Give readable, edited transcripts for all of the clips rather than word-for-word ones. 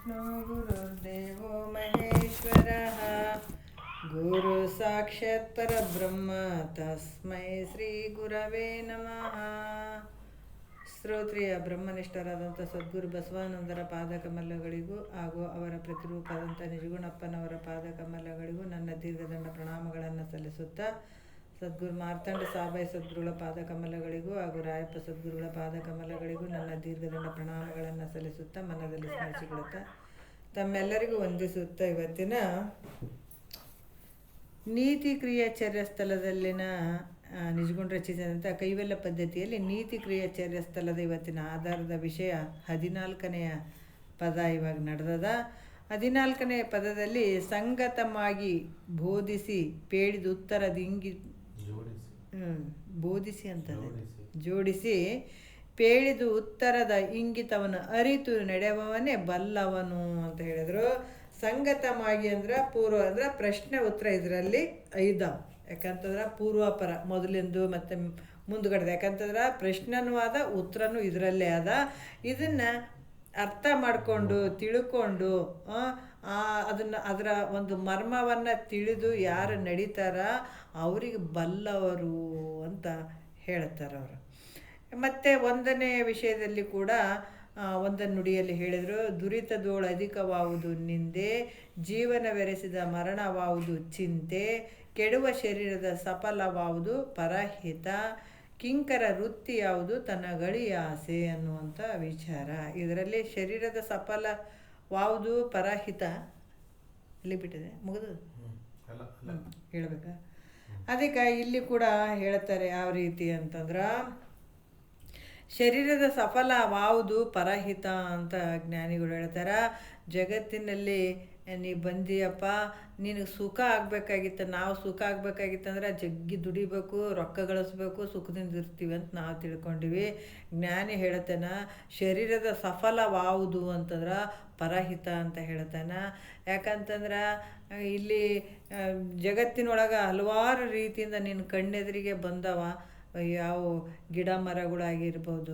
विष्णु गुरुर्देवो महेश्वरः गुरु साक्षात् परब्रह्म तस्मै ಶ್ರೀ ಗುರವೇ ನಮಃ. ಶ್ರೋತ್ರಿಯ ಬ್ರಹ್ಮನಿಷ್ಠರಾದಂಥ ಸದ್ಗುರು ಬಸವಾನಂದರ ಪಾದಕಮಲಗಳಿಗೂ ಹಾಗೂ ಅವರ ಪ್ರತಿರೂಪದಂಥ ನಿಜಗುಣಪ್ಪನವರ ಪಾದಕಮಲಗಳಿಗೂ ನನ್ನ ದೀರ್ಘದಂಡ ಪ್ರಣಾಮಗಳನ್ನು ಸಲ್ಲಿಸುತ್ತಾ, ಸದ್ಗುರು ಮಾರ್ತಾಂಡ ಸಾಬಾಯಿ ಸದ್ಗುರುಗಳ ಪಾದಕಮಲಗಳಿಗೂ ಹಾಗೂ ರಾಯಪ್ಪ ಸದ್ಗುರುಗಳ ಪಾದಕಮಲಗಳಿಗೂ ನನ್ನ ದೀರ್ಘದಂಡ ಪ್ರಣಾಮಗಳನ್ನು ಸಲ್ಲಿಸುತ್ತಾ ಮನದಲ್ಲಿ ಸ್ಮರಿಸಿಕೊಳ್ಳುತ್ತಾ ತಮ್ಮೆಲ್ಲರಿಗೂ ವಂದಿಸುತ್ತಾ ಇವತ್ತಿನ ನೀತಿ ಕ್ರಿಯಾಚರ್ಯ ಸ್ಥಳದಲ್ಲಿನ ನಿಜಗುಣ ರಚಿಸಿದಂಥ ಕೈವಲ್ಯ ಪದ್ಧತಿಯಲ್ಲಿ ನೀತಿ ಕ್ರಿಯಾಚರ್ಯ ಸ್ಥಳದ ಇವತ್ತಿನ ಆಧಾರದ ವಿಷಯ 14ನೆಯ ಪದ ಇವಾಗ ನಡೆದದ. 14ನೆಯ ಪದದಲ್ಲಿ ಸಂಗತವಾಗಿ ಬೋಧಿಸಿ ಪೇಳಿದ ಉತ್ತರದಿಂಗಿ ಬೋಧಿಸಿ ಅಂತದೆ ಜೋಡಿಸಿ ಪೇಳಿದ ಉತ್ತರದ ಇಂಗಿತವನ್ನು ಅರಿತು ನಡೆಯುವವನೇ ಬಲ್ಲವನು ಅಂತ ಹೇಳಿದರು. ಸಂಗತವಾಗಿ ಅಂದ್ರೆ ಪೂರ್ವ ಅಂದ್ರೆ ಪ್ರಶ್ನೆ ಉತ್ತರ ಇದರಲ್ಲಿ 5 ಯಾಕಂತಂದ್ರೆ ಪೂರ್ವಾಪರ ಮೊದಲಿಂದು ಮತ್ತು ಮುಂದುಗಡೆದ. ಯಾಕಂತಂದ್ರೆ ಪ್ರಶ್ನೆನೂ ಅದ ಉತ್ತರನೂ ಇದರಲ್ಲೇ ಅದ. ಇದನ್ನು ಅರ್ಥ ಮಾಡಿಕೊಂಡು ತಿಳ್ಕೊಂಡು ಅದರ ಒಂದು ಮರ್ಮವನ್ನು ತಿಳಿದು ಯಾರು ನಡೀತಾರ ಅವರಿಗೆ ಬಲ್ಲವರು ಅಂತ ಹೇಳ್ತಾರೆ ಅವರು. ಮತ್ತು 1ನೇ ವಿಷಯದಲ್ಲಿ ಕೂಡ ಒಂದನ್ನು ನುಡಿಯಲ್ಲಿ ಹೇಳಿದರು, ದುರಿತದೋಳು ಅಧಿಕವಾವುದು ನಿಂದೆ, ಜೀವನವೆರೆಸಿದ ಮರಣವಾವುದು ಚಿಂತೆ, ಕೆಡುವ ಶರೀರದ ಸಫಲವಾವುದು ಪರಹಿತ, ಕಿಂಕರ ವೃತ್ತಿ ಯಾವುದು ತನ್ನ ಗಳಿಯ ಆಸೆ ಅನ್ನುವಂಥ ವಿಚಾರ. ಇದರಲ್ಲಿ ಶರೀರದ ಸಫಲವಾವುದು ಪರಹಿತ ಇಲ್ಲಿ ಬಿಟ್ಟಿದೆ ಮುಗಿದು ಹೇಳ್ಬೇಕಾ. ಅದಕ್ಕೆ ಇಲ್ಲಿ ಕೂಡ ಹೇಳ್ತಾರೆ ಯಾವ ರೀತಿ ಅಂತಂದ್ರೆ, ಶರೀರದ ಸಫಲವಾವುದು ಪರಹಿತ ಅಂತ ಜ್ಞಾನಿಗಳು ಹೇಳ್ತಾರೆ. ಜಗತ್ತಿನಲ್ಲಿ ನೀ ಬಂದಿಯಪ್ಪ, ನಿನಗೆ ಸುಖ ಆಗಬೇಕಾಗಿತ್ತು, ನಾವು ಸುಖ ಆಗಬೇಕಾಗಿತ್ತಂದ್ರೆ ಜಗ್ಗಿ ದುಡಿಬೇಕು, ರೊಕ್ಕ ಗಳಿಸ್ಬೇಕು, ಸುಖದಿಂದ ಇರ್ತೀವಿ ಅಂತ ನಾವು ತಿಳ್ಕೊಂಡಿವಿ. ಜ್ಞಾನಿ ಹೇಳ್ತಾನೆ ಶರೀರದ ಸಫಲವಾವುದು ಅಂತಂದ್ರೆ ಪರಹಿತ ಅಂತ ಹೇಳ್ತಾನೆ. ಯಾಕಂತಂದ್ರೆ ಇಲ್ಲಿ ಜಗತ್ತಿನೊಳಗೆ ಹಲವಾರು ರೀತಿಯಿಂದ ನಿನ್ನ ಕಣ್ಣೆದುರಿಗೆ ಬಂದವ. ಯಾವ ಗಿಡ ಮರಗಳಾಗಿರ್ಬೋದು,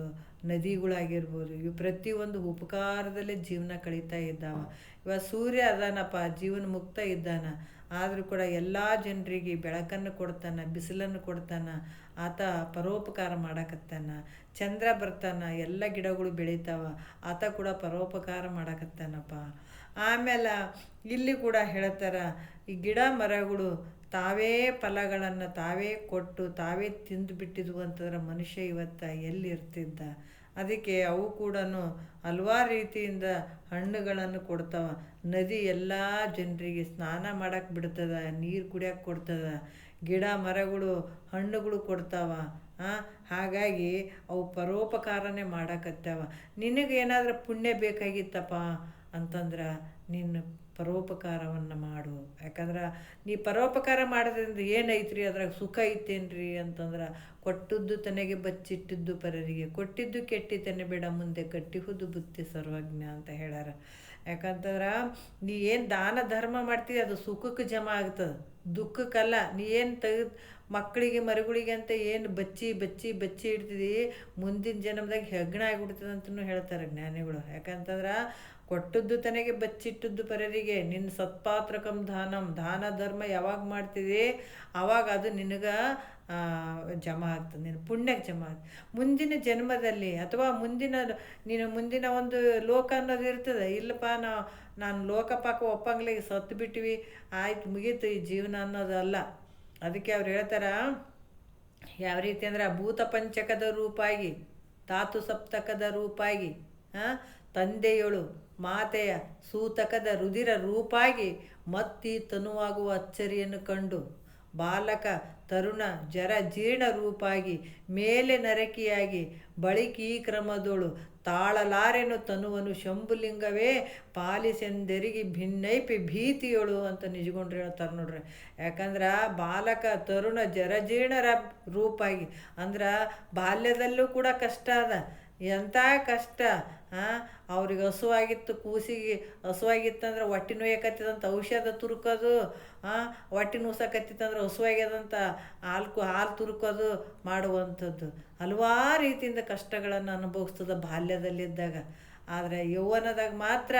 ನದಿಗಳಾಗಿರ್ಬೋದು, ಇವು ಪ್ರತಿಯೊಂದು ಉಪಕಾರದಲ್ಲೇ ಜೀವನ ಕಳೀತಾ ಇದ್ದಾವ. ಇವಾಗ ಸೂರ್ಯ ಅದಾನಪ್ಪ, ಜೀವನ ಮುಕ್ತ ಇದ್ದಾನ, ಆದರೂ ಕೂಡ ಎಲ್ಲ ಜನರಿಗೆ ಬೆಳಕನ್ನು ಕೊಡ್ತಾನೆ, ಬಿಸಿಲನ್ನು ಕೊಡ್ತಾನೆ, ಆತ ಪರೋಪಕಾರ ಮಾಡಕತ್ತಾನ. ಚಂದ್ರ ಬರ್ತಾನ, ಎಲ್ಲ ಗಿಡಗಳು ಬೆಳೀತಾವ, ಆತ ಕೂಡ ಪರೋಪಕಾರ ಮಾಡಕತ್ತಾನಪ್ಪ. ಆಮೇಲೆ ಇಲ್ಲಿ ಕೂಡ ಹೇಳ್ತಾರೆ, ಈ ಗಿಡ ಮರಗಳು ತಾವೇ ಫಲಗಳನ್ನು ತಾವೇ ಕೊಟ್ಟು ತಾವೇ ತಿಂದುಬಿಟ್ಟಿದ್ವು ಅಂತಂದ್ರೆ ಮನುಷ್ಯ ಇವತ್ತು ಎಲ್ಲಿರ್ತಿದ್ದ. ಅದಕ್ಕೆ ಅವು ಕೂಡ ಹಲವಾರು ರೀತಿಯಿಂದ ಹಣ್ಣುಗಳನ್ನು ಕೊಡ್ತಾವ. ನದಿ ಎಲ್ಲ ಜನರಿಗೆ ಸ್ನಾನ ಮಾಡಕ್ಕೆ ಬಿಡ್ತದ, ನೀರು ಕುಡಿಯೋಕೆ ಕೊಡ್ತದ. ಗಿಡ ಮರಗಳು ಹಣ್ಣುಗಳು ಕೊಡ್ತಾವ. ಹಾಗಾಗಿ ಅವು ಪರೋಪಕಾರನೇ ಮಾಡಕತ್ತಾವ. ನಿನಗೇನಾದ್ರೂ ಪುಣ್ಯ ಬೇಕಾಗಿತ್ತಪ್ಪ ಅಂತಂದ್ರೆ ನಿನ್ನ ಪರೋಪಕಾರವನ್ನು ಮಾಡು. ಯಾಕಂದ್ರೆ ನೀ ಪರೋಪಕಾರ ಮಾಡೋದ್ರಿಂದ ಏನೈತ್ರಿ, ಅದ್ರಾಗ ಸುಖ ಐತೇನ್ರಿ ಅಂತಂದ್ರೆ, ಕೊಟ್ಟದ್ದು ತನಗೆ ಬಚ್ಚಿಟ್ಟಿದ್ದು ಪರರಿಗೆ, ಕೊಟ್ಟಿದ್ದು ಕೆಟ್ಟಿತನೆ ಬೇಡ ಮುಂದೆ ಕಟ್ಟಿಹುದು ಬುತ್ತಿ ಸರ್ವಜ್ಞ ಅಂತ ಹೇಳ್ಯಾರ. ಯಾಕಂತಂದ್ರೆ ನೀ ಏನು ದಾನ ಧರ್ಮ ಮಾಡ್ತೀವಿ ಅದು ಸುಖಕ್ಕೆ ಜಮಾ ಆಗ್ತದೆ, ದುಃಖಕ್ಕಲ್ಲ. ನೀ ಏನು ತೆಗೆದು ಮಕ್ಕಳಿಗೆ ಮರಿಗಳಿಗೆ ಅಂತ ಏನು ಬಚ್ಚಿ ಬಚ್ಚಿ ಬಚ್ಚಿ ಇಡ್ತಿದ್ದಿ, ಮುಂದಿನ ಜನ್ಮದಾಗ ಹೆಗ್ಗಣ ಆಗಿಬಿಡ್ತದೆ ಅಂತಲೂ ಹೇಳ್ತಾರೆ ಜ್ಞಾನಿಗಳು. ಯಾಕಂತಂದ್ರೆ ಕೊಟ್ಟದ್ದು ತನಗೆ ಬಚ್ಚಿಟ್ಟದ್ದು ಪರರಿಗೆ, ನಿನ್ನ ಸತ್ಪಾತ್ರಕಂ ದಾನಂ, ದಾನ ಧರ್ಮ ಯಾವಾಗ ಮಾಡ್ತಿದ್ದಿ ಆವಾಗ ಅದು ನಿನಗೆ ಜಮಾ ಆಗ್ತದೆ, ನಿನ್ನ ಪುಣ್ಯಕ್ಕೆ ಜಮಾ ಆಗ್ತದೆ. ಮುಂದಿನ ಜನ್ಮದಲ್ಲಿ ಅಥವಾ ಮುಂದಿನ ಒಂದು ಲೋಕ ಅನ್ನೋದು ಇರ್ತದೆ. ಇಲ್ಲಪ್ಪ ನಾನು ಲೋಕಪಾಕ ಒಪ್ಪಂಗ್ಲಿಗೆ ಸತ್ತು ಬಿಟ್ಟಿವಿ, ಆಯ್ತು ಮುಗೀತು ಈ ಜೀವನ ಅನ್ನೋದಲ್ಲ. ಅದಕ್ಕೆ ಅವ್ರು ಹೇಳ್ತಾರ ಯಾವ ರೀತಿ ಅಂದ್ರೆ, ಭೂತ ಪಂಚಕದ ರೂಪಾಗಿ, ಧಾತು ಸಪ್ತಕದ ರೂಪಾಗಿ, ತಂದೆಯೊಳು ಮಾತೆಯ ಸೂತಕದ ರುಧಿರ ರೂಪಾಗಿ ಮತ್ತಿ ತನುವಾಗುವ ಅಚ್ಚರಿಯನ್ನು ಕಂಡು, ಬಾಲಕ ತರುಣ ಜರ ಜೀರ್ಣ ರೂಪಾಗಿ ಮೇಲೆ ನರಕಿಯಾಗಿ ಬಳಿಕೀ ಕ್ರಮದೊಳು ತಾಳಲಾರೆನು ತನುವನು ಶಂಭುಲಿಂಗವೇ ಪಾಲಿಸೆಂದೆರಿಗೆ ಭಿನ್ನೈಪಿ ಭೀತಿಯೊಳು ಅಂತ ನಿಜಗೊಂಡ್ರು ಹೇಳ್ತಾರೆ ನೋಡ್ರಿ. ಯಾಕಂದ್ರೆ ಬಾಲಕ ತರುಣ ಜರಜೀರ್ಣರ ರೂಪಾಗಿ ಅಂದ್ರೆ ಬಾಲ್ಯದಲ್ಲೂ ಕೂಡ ಕಷ್ಟ ಅದ. ಎಂಥ ಕಷ್ಟ, ಅವ್ರಿಗೆ ಹಸುವಾಗಿತ್ತು, ಕೂಸಿಗೆ ಹಸುವಾಗಿತ್ತಂದ್ರೆ ಹೊಟ್ಟೆ ನೋಯಕತ್ತಿದಂಥ ಔಷಧ ತುರುಕೋದು, ಹೊಟ್ಟೆ ನುಸಕತ್ತಿತ್ತಂದ್ರೆ ಹಸುವಾಗ್ಯದಂಥ ಹಾಲು ತುರುಕೋದು ಮಾಡುವಂಥದ್ದು. ಹಲವಾರು ರೀತಿಯಿಂದ ಕಷ್ಟಗಳನ್ನು ಅನುಭವಿಸ್ತದೆ ಬಾಲ್ಯದಲ್ಲಿದ್ದಾಗ. ಆದರೆ ಯೌವನದಾಗ ಮಾತ್ರ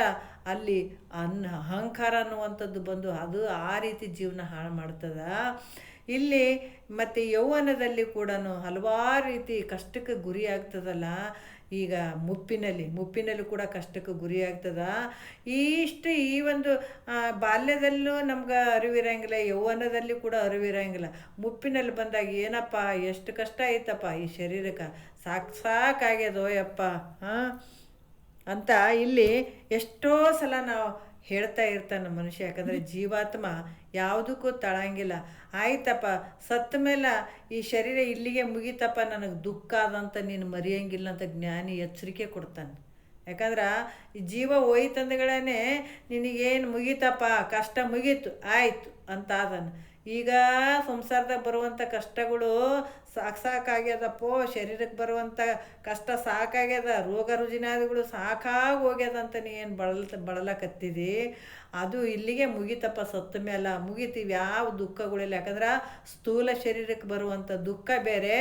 ಅಲ್ಲಿ ಅಹಂಕಾರ ಅನ್ನುವಂಥದ್ದು ಬಂದು ಅದು ಆ ರೀತಿ ಜೀವನ ಹಾಳು ಮಾಡ್ತದ. ಇಲ್ಲಿ ಮತ್ತು ಯೌವನದಲ್ಲಿ ಕೂಡ ಹಲವಾರು ರೀತಿ ಕಷ್ಟಕ್ಕೆ ಗುರಿ ಆಗ್ತದಲ್ಲ. ಈಗ ಮುಪ್ಪಿನಲ್ಲಿ ಕೂಡ ಕಷ್ಟಕ್ಕೆ ಗುರಿ ಆಗ್ತದ. ಈ ಒಂದು ಬಾಲ್ಯದಲ್ಲೂ ನಮ್ಗೆ ಅರಿವಿರಂಗಿಲ್ಲ, ಯೌವನದಲ್ಲಿ ಕೂಡ ಅರಿವಿರಂಗಿಲ್ಲ. ಮುಪ್ಪಿನಲ್ಲಿ ಬಂದಾಗ ಏನಪ್ಪ ಎಷ್ಟು ಕಷ್ಟ ಐತಪ್ಪ ಈ ಶರೀರಕ್ಕೆ, ಸಾಕಾಗ್ಯದೋ ಯಪ್ಪ ಹಾಂ ಅಂತ ಇಲ್ಲಿ ಎಷ್ಟೋ ಸಲ ನಾವು ಹೇಳ್ತಾ ಇರ್ತಾನೆ ಮನುಷ್ಯ. ಯಾಕಂದರೆ ಜೀವಾತ್ಮ ಯಾವುದಕ್ಕೂ ತಳಂಗಿಲ್ಲ. ಆಯ್ತಪ್ಪ ಸತ್ತ ಮೇಲೆ ಈ ಶರೀರ ಇಲ್ಲಿಗೆ ಮುಗೀತಪ್ಪ, ನನಗೆ ದುಃಖ ಆದಂತ ನೀನು ಮರೆಯಂಗಿಲ್ಲ ಅಂತ ಜ್ಞಾನಿ ಎಚ್ಚರಿಕೆ ಕೊಡ್ತಾನೆ. ಯಾಕಂದ್ರೆ ಈ ಜೀವ ಹೋಯ್ತಂದ್ಗಳೇ ನಿನಗೇನು ಮುಗೀತಪ್ಪ, ಕಷ್ಟ ಮುಗೀತು ಆಯಿತು ಅಂತ ಅದನ್ನು. ಈಗ ಸಂಸಾರದಾಗ ಬರುವಂಥ ಕಷ್ಟಗಳು ಸಾಕಾಗ್ಯದಪ್ಪೋ, ಶರೀರಕ್ಕೆ ಬರುವಂಥ ಕಷ್ಟ ಸಾಕಾಗ್ಯದ, ರೋಗ ರುಜಿನಾದಿಗಳು ಸಾಕಾಗಿ ಹೋಗ್ಯದಂತ ನೀ ಏನು ಬಳಲಕತ್ತಿದಿ, ಅದು ಇಲ್ಲಿಗೆ ಮುಗಿತಪ್ಪ, ಸತ್ತ ಮೇಲೆ ಮುಗಿತೀವಿ. ಯಾವ ದುಃಖಗಳಿಲ್ಲ. ಯಾಕಂದ್ರೆ ಸ್ಥೂಲ ಶರೀರಕ್ಕೆ ಬರುವಂಥ ದುಃಖ ಬೇರೆ,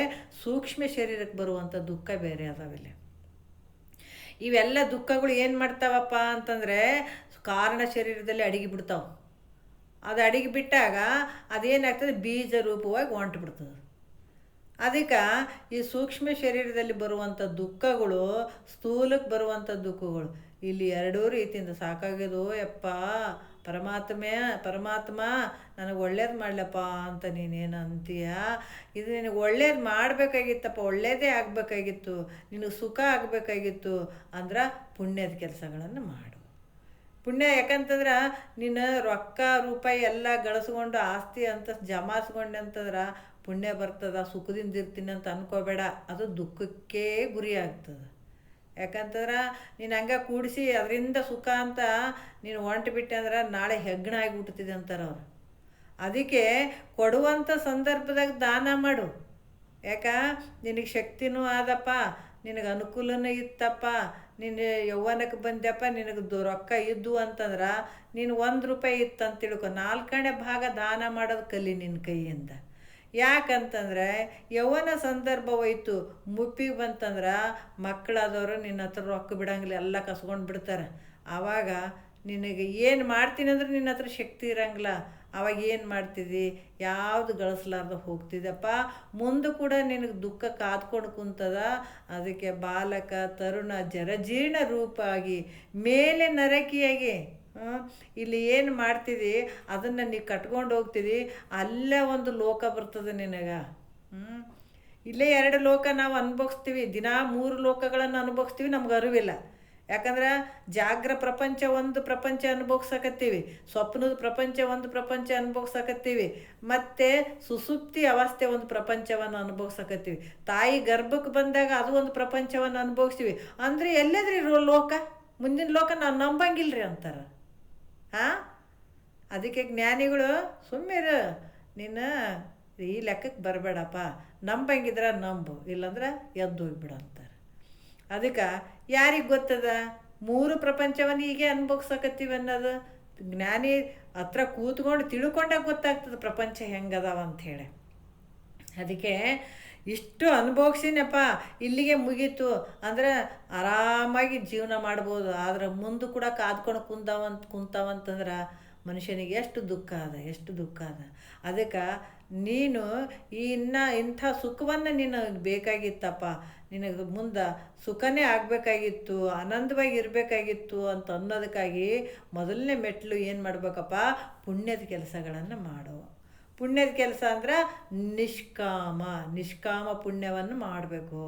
ಸೂಕ್ಷ್ಮ ಶರೀರಕ್ಕೆ ಬರುವಂಥ ದುಃಖ ಬೇರೆ ಅದಾವಿಲ್ಲ. ಇವೆಲ್ಲ ದುಃಖಗಳು ಏನು ಮಾಡ್ತಾವಪ್ಪ ಅಂತಂದರೆ ಕಾರಣ ಶರೀರದಲ್ಲಿ ಅಡಿಗೆ ಬಿಡ್ತಾವೆ. ಅದು ಅಡಿಗೆ ಬಿಟ್ಟಾಗ ಅದೇನಾಗ್ತದೆ, ಬೀಜ ರೂಪವಾಗಿ ಹೊಂಟು ಬಿಡ್ತದೆ. ಅದಕ್ಕೆ ಈ ಸೂಕ್ಷ್ಮ ಶರೀರದಲ್ಲಿ ಬರುವಂಥ ದುಃಖಗಳು, ಸ್ಥೂಲಕ್ಕೆ ಬರುವಂಥ ದುಃಖಗಳು, ಇಲ್ಲಿ ಎರಡೂ ರೀತಿಯಿಂದ ಸಾಕಾಗ್ಯದೋ ಯಪ್ಪ, ಪರಮಾತ್ಮ ನನಗೆ ಒಳ್ಳೇದು ಮಾಡಲಪ್ಪ ಅಂತ ನೀನೇನು ಅಂತೀಯ. ಇದು ನಿನಗೆ ಒಳ್ಳೇದು ಮಾಡಬೇಕಾಗಿತ್ತಪ್ಪ, ಒಳ್ಳೇದೇ ಆಗಬೇಕಾಗಿತ್ತು, ನಿನಗೆ ಸುಖ ಆಗಬೇಕಾಗಿತ್ತು ಅಂದ್ರೆ ಪುಣ್ಯದ ಕೆಲಸಗಳನ್ನು ಮಾಡು. ಪುಣ್ಯ ಯಾಕಂತಂದ್ರೆ ನೀನು ರೊಕ್ಕ ರೂಪಾಯಿ ಎಲ್ಲ ಗಳಿಸ್ಕೊಂಡು ಆಸ್ತಿ ಅಂತ ಜಮಾಸ್ಕೊಂಡೆ ಅಂತಂದ್ರೆ ಪುಣ್ಯ ಬರ್ತದ, ಸುಖದಿಂದ ಇರ್ತೀನಿ ಅಂತ ಅನ್ಕೋಬೇಡ, ಅದು ದುಃಖಕ್ಕೆ ಗುರಿ ಆಗ್ತದೆ. ಯಾಕಂತಂದ್ರೆ ನೀನು ಹಂಗೆ ಕೂಡಿಸಿ ಅದರಿಂದ ಸುಖ ಅಂತ ನೀನು ಹೊಂಟು ಬಿಟ್ಟೆ ಅಂದ್ರೆ ನಾಳೆ ಹೆಗ್ಗಣ ಆಗಿಬಿಡ್ತಿದೆ ಅಂತಾರೆ ಅವ್ರು. ಅದಕ್ಕೆ ಕೊಡುವಂಥ ಸಂದರ್ಭದಾಗ ದಾನ ಮಾಡು. ಯಾಕ ನಿನಗೆ ಶಕ್ತಿನೂ ಆದಪ್ಪ, ನಿನಗೆ ಅನುಕೂಲನೂ ಇತ್ತಪ್ಪ, ನೀನು ಯೌವನಕ್ಕೆ ಬಂದ್ಯಪ್ಪ, ನಿನಗೆ ರೊಕ್ಕ ಇದ್ದು ಅಂತಂದ್ರೆ ನೀನು 1 ರೂಪಾಯಿ ಇತ್ತು ಅಂತ ತಿಳ್ಕೊ, 4ನೇ ಭಾಗ ದಾನ ಮಾಡೋದು ಕಲಿ ನಿನ್ನ ಕೈಯಿಂದ. ಯಾಕಂತಂದರೆ ಯೌವನ ಸಂದರ್ಭ ಹೋಯ್ತು, ಮುಪ್ಪಿಗೆ ಬಂತಂದ್ರೆ ಮಕ್ಕಳಾದವರು ನಿನ್ನ ಹತ್ರ ರೊಕ್ಕ ಬಿಡಂಗಿಲ್ಲ, ಎಲ್ಲ ಕಸ್ಕೊಂಡು ಬಿಡ್ತಾರೆ. ಆವಾಗ ನಿನಗೆ ಏನು ಮಾಡ್ತೀನಿ ಅಂದ್ರೆ ನಿನ್ನ ಹತ್ರ ಶಕ್ತಿ ಇರಂಗಿಲ್ಲ. ಆವಾಗ ಏನು ಮಾಡ್ತಿದ್ದಿ, ಯಾವುದು ಗಳಿಸ್ಲಾರ್ದ ಹೋಗ್ತಿದ್ದಪ್ಪ, ಮುಂದೆ ಕೂಡ ನಿನಗೆ ದುಃಖ ಕಾದ್ಕೊಂಡು ಕುಂತದ. ಅದಕ್ಕೆ ಬಾಲಕ ತರುಣ ಜರಜೀರ್ಣ ರೂಪಾಗಿ ಮೇಲೆ ನರಕಿಯಾಗಿ ಇಲ್ಲಿ ಏನು ಮಾಡ್ತಿದ್ದಿ ಅದನ್ನು ನೀ ಕಟ್ಕೊಂಡು ಹೋಗ್ತಿದ್ದಿ, ಅಲ್ಲೇ ಒಂದು ಲೋಕ ಬರ್ತದೆ ನಿನಗೆ. ಇಲ್ಲೇ 2 ಲೋಕ ನಾವು ಅನುಭವಿಸ್ತೀವಿ, ದಿನ 3 ಲೋಕಗಳನ್ನು ಅನುಭವಿಸ್ತೀವಿ, ನಮ್ಗೆ ಅರಿವಿಲ್ಲ. ಯಾಕಂದ್ರೆ ಜಾಗ್ರ ಪ್ರಪಂಚ ಒಂದು ಪ್ರಪಂಚ ಅನುಭವಿಸಕತ್ತೀವಿ, ಸ್ವಪ್ನದ ಪ್ರಪಂಚ ಒಂದು ಪ್ರಪಂಚ ಅನುಭವಿಸಕತ್ತೀವಿ, ಮತ್ತು ಸುಸುಪ್ತಿ ಅವಸ್ಥೆ ಒಂದು ಪ್ರಪಂಚವನ್ನು ಅನುಭವಿಸಕತ್ತೀವಿ, ತಾಯಿ ಗರ್ಭಕ್ಕೆ ಬಂದಾಗ ಅದು ಒಂದು ಪ್ರಪಂಚವನ್ನು ಅನುಭವಿಸ್ತೀವಿ. ಅಂದರೆ ಎಲ್ಲದ್ರಿ ಲೋಕ, ಮುಂದಿನ ಲೋಕ ನಾವು ನಂಬಂಗಿಲ್ರಿ ಅಂತಾರೆ. ಅದಕ್ಕೆ ಜ್ಞಾನಿಗಳು ಸುಮ್ಮಿರು, ನೀನು ಈ ಲೆಕ್ಕಕ್ಕೆ ಬರಬೇಡಪ್ಪ, ನಂಬಂಗಿದ್ರೆ ನಂಬು, ಇಲ್ಲಾಂದ್ರೆ ಎದ್ದು ಹೋಗ್ಬಿಡು ಅಂತಾರೆ. ಅದಕ್ಕೆ ಯಾರಿಗೆ ಗೊತ್ತದ 3 ಪ್ರಪಂಚವನ್ನು ಹೀಗೆ ಅನುಭವಿಸಕತ್ತೀವಿ ಅನ್ನೋದು? ಜ್ಞಾನಿ ಹತ್ರ ಕೂತ್ಕೊಂಡು ತಿಳ್ಕೊಂಡಾಗ ಗೊತ್ತಾಗ್ತದೆ ಪ್ರಪಂಚ ಹೆಂಗದಾವ ಅಂಥೇಳಿ. ಅದಕ್ಕೆ ಇಷ್ಟು ಅನುಭವಿಸಿನಪ್ಪ, ಇಲ್ಲಿಗೆ ಮುಗೀತು ಅಂದ್ರೆ ಆರಾಮಾಗಿ ಜೀವನ ಮಾಡ್ಬೋದು. ಆದ್ರೆ ಮುಂದೆ ಕೂಡ ಕಾದ್ಕೊಂಡು ಕುಂತಾವಂತಂದ್ರೆ ಮನುಷ್ಯನಿಗೆ ಎಷ್ಟು ದುಃಖ ಅದ. ಅದಕ್ಕೆ ನೀನು ಇಂಥ ಸುಖವನ್ನು ನಿನಗೆ ಬೇಕಾಗಿತ್ತಪ್ಪ, ನಿನಗೆ ಮುಂದೆ ಸುಖನೇ ಆಗಬೇಕಾಗಿತ್ತು, ಆನಂದವಾಗಿ ಇರಬೇಕಾಗಿತ್ತು ಅಂತ ಅನ್ನೋದಕ್ಕಾಗಿ ಮೊದಲನೇ ಮೆಟ್ಲು ಏನು ಮಾಡಬೇಕಪ್ಪ, ಪುಣ್ಯದ ಕೆಲಸಗಳನ್ನು ಮಾಡು. ಪುಣ್ಯದ ಕೆಲಸ ಅಂದ್ರೆ ನಿಷ್ಕಾಮ ಪುಣ್ಯವನ್ನು ಮಾಡಬೇಕು,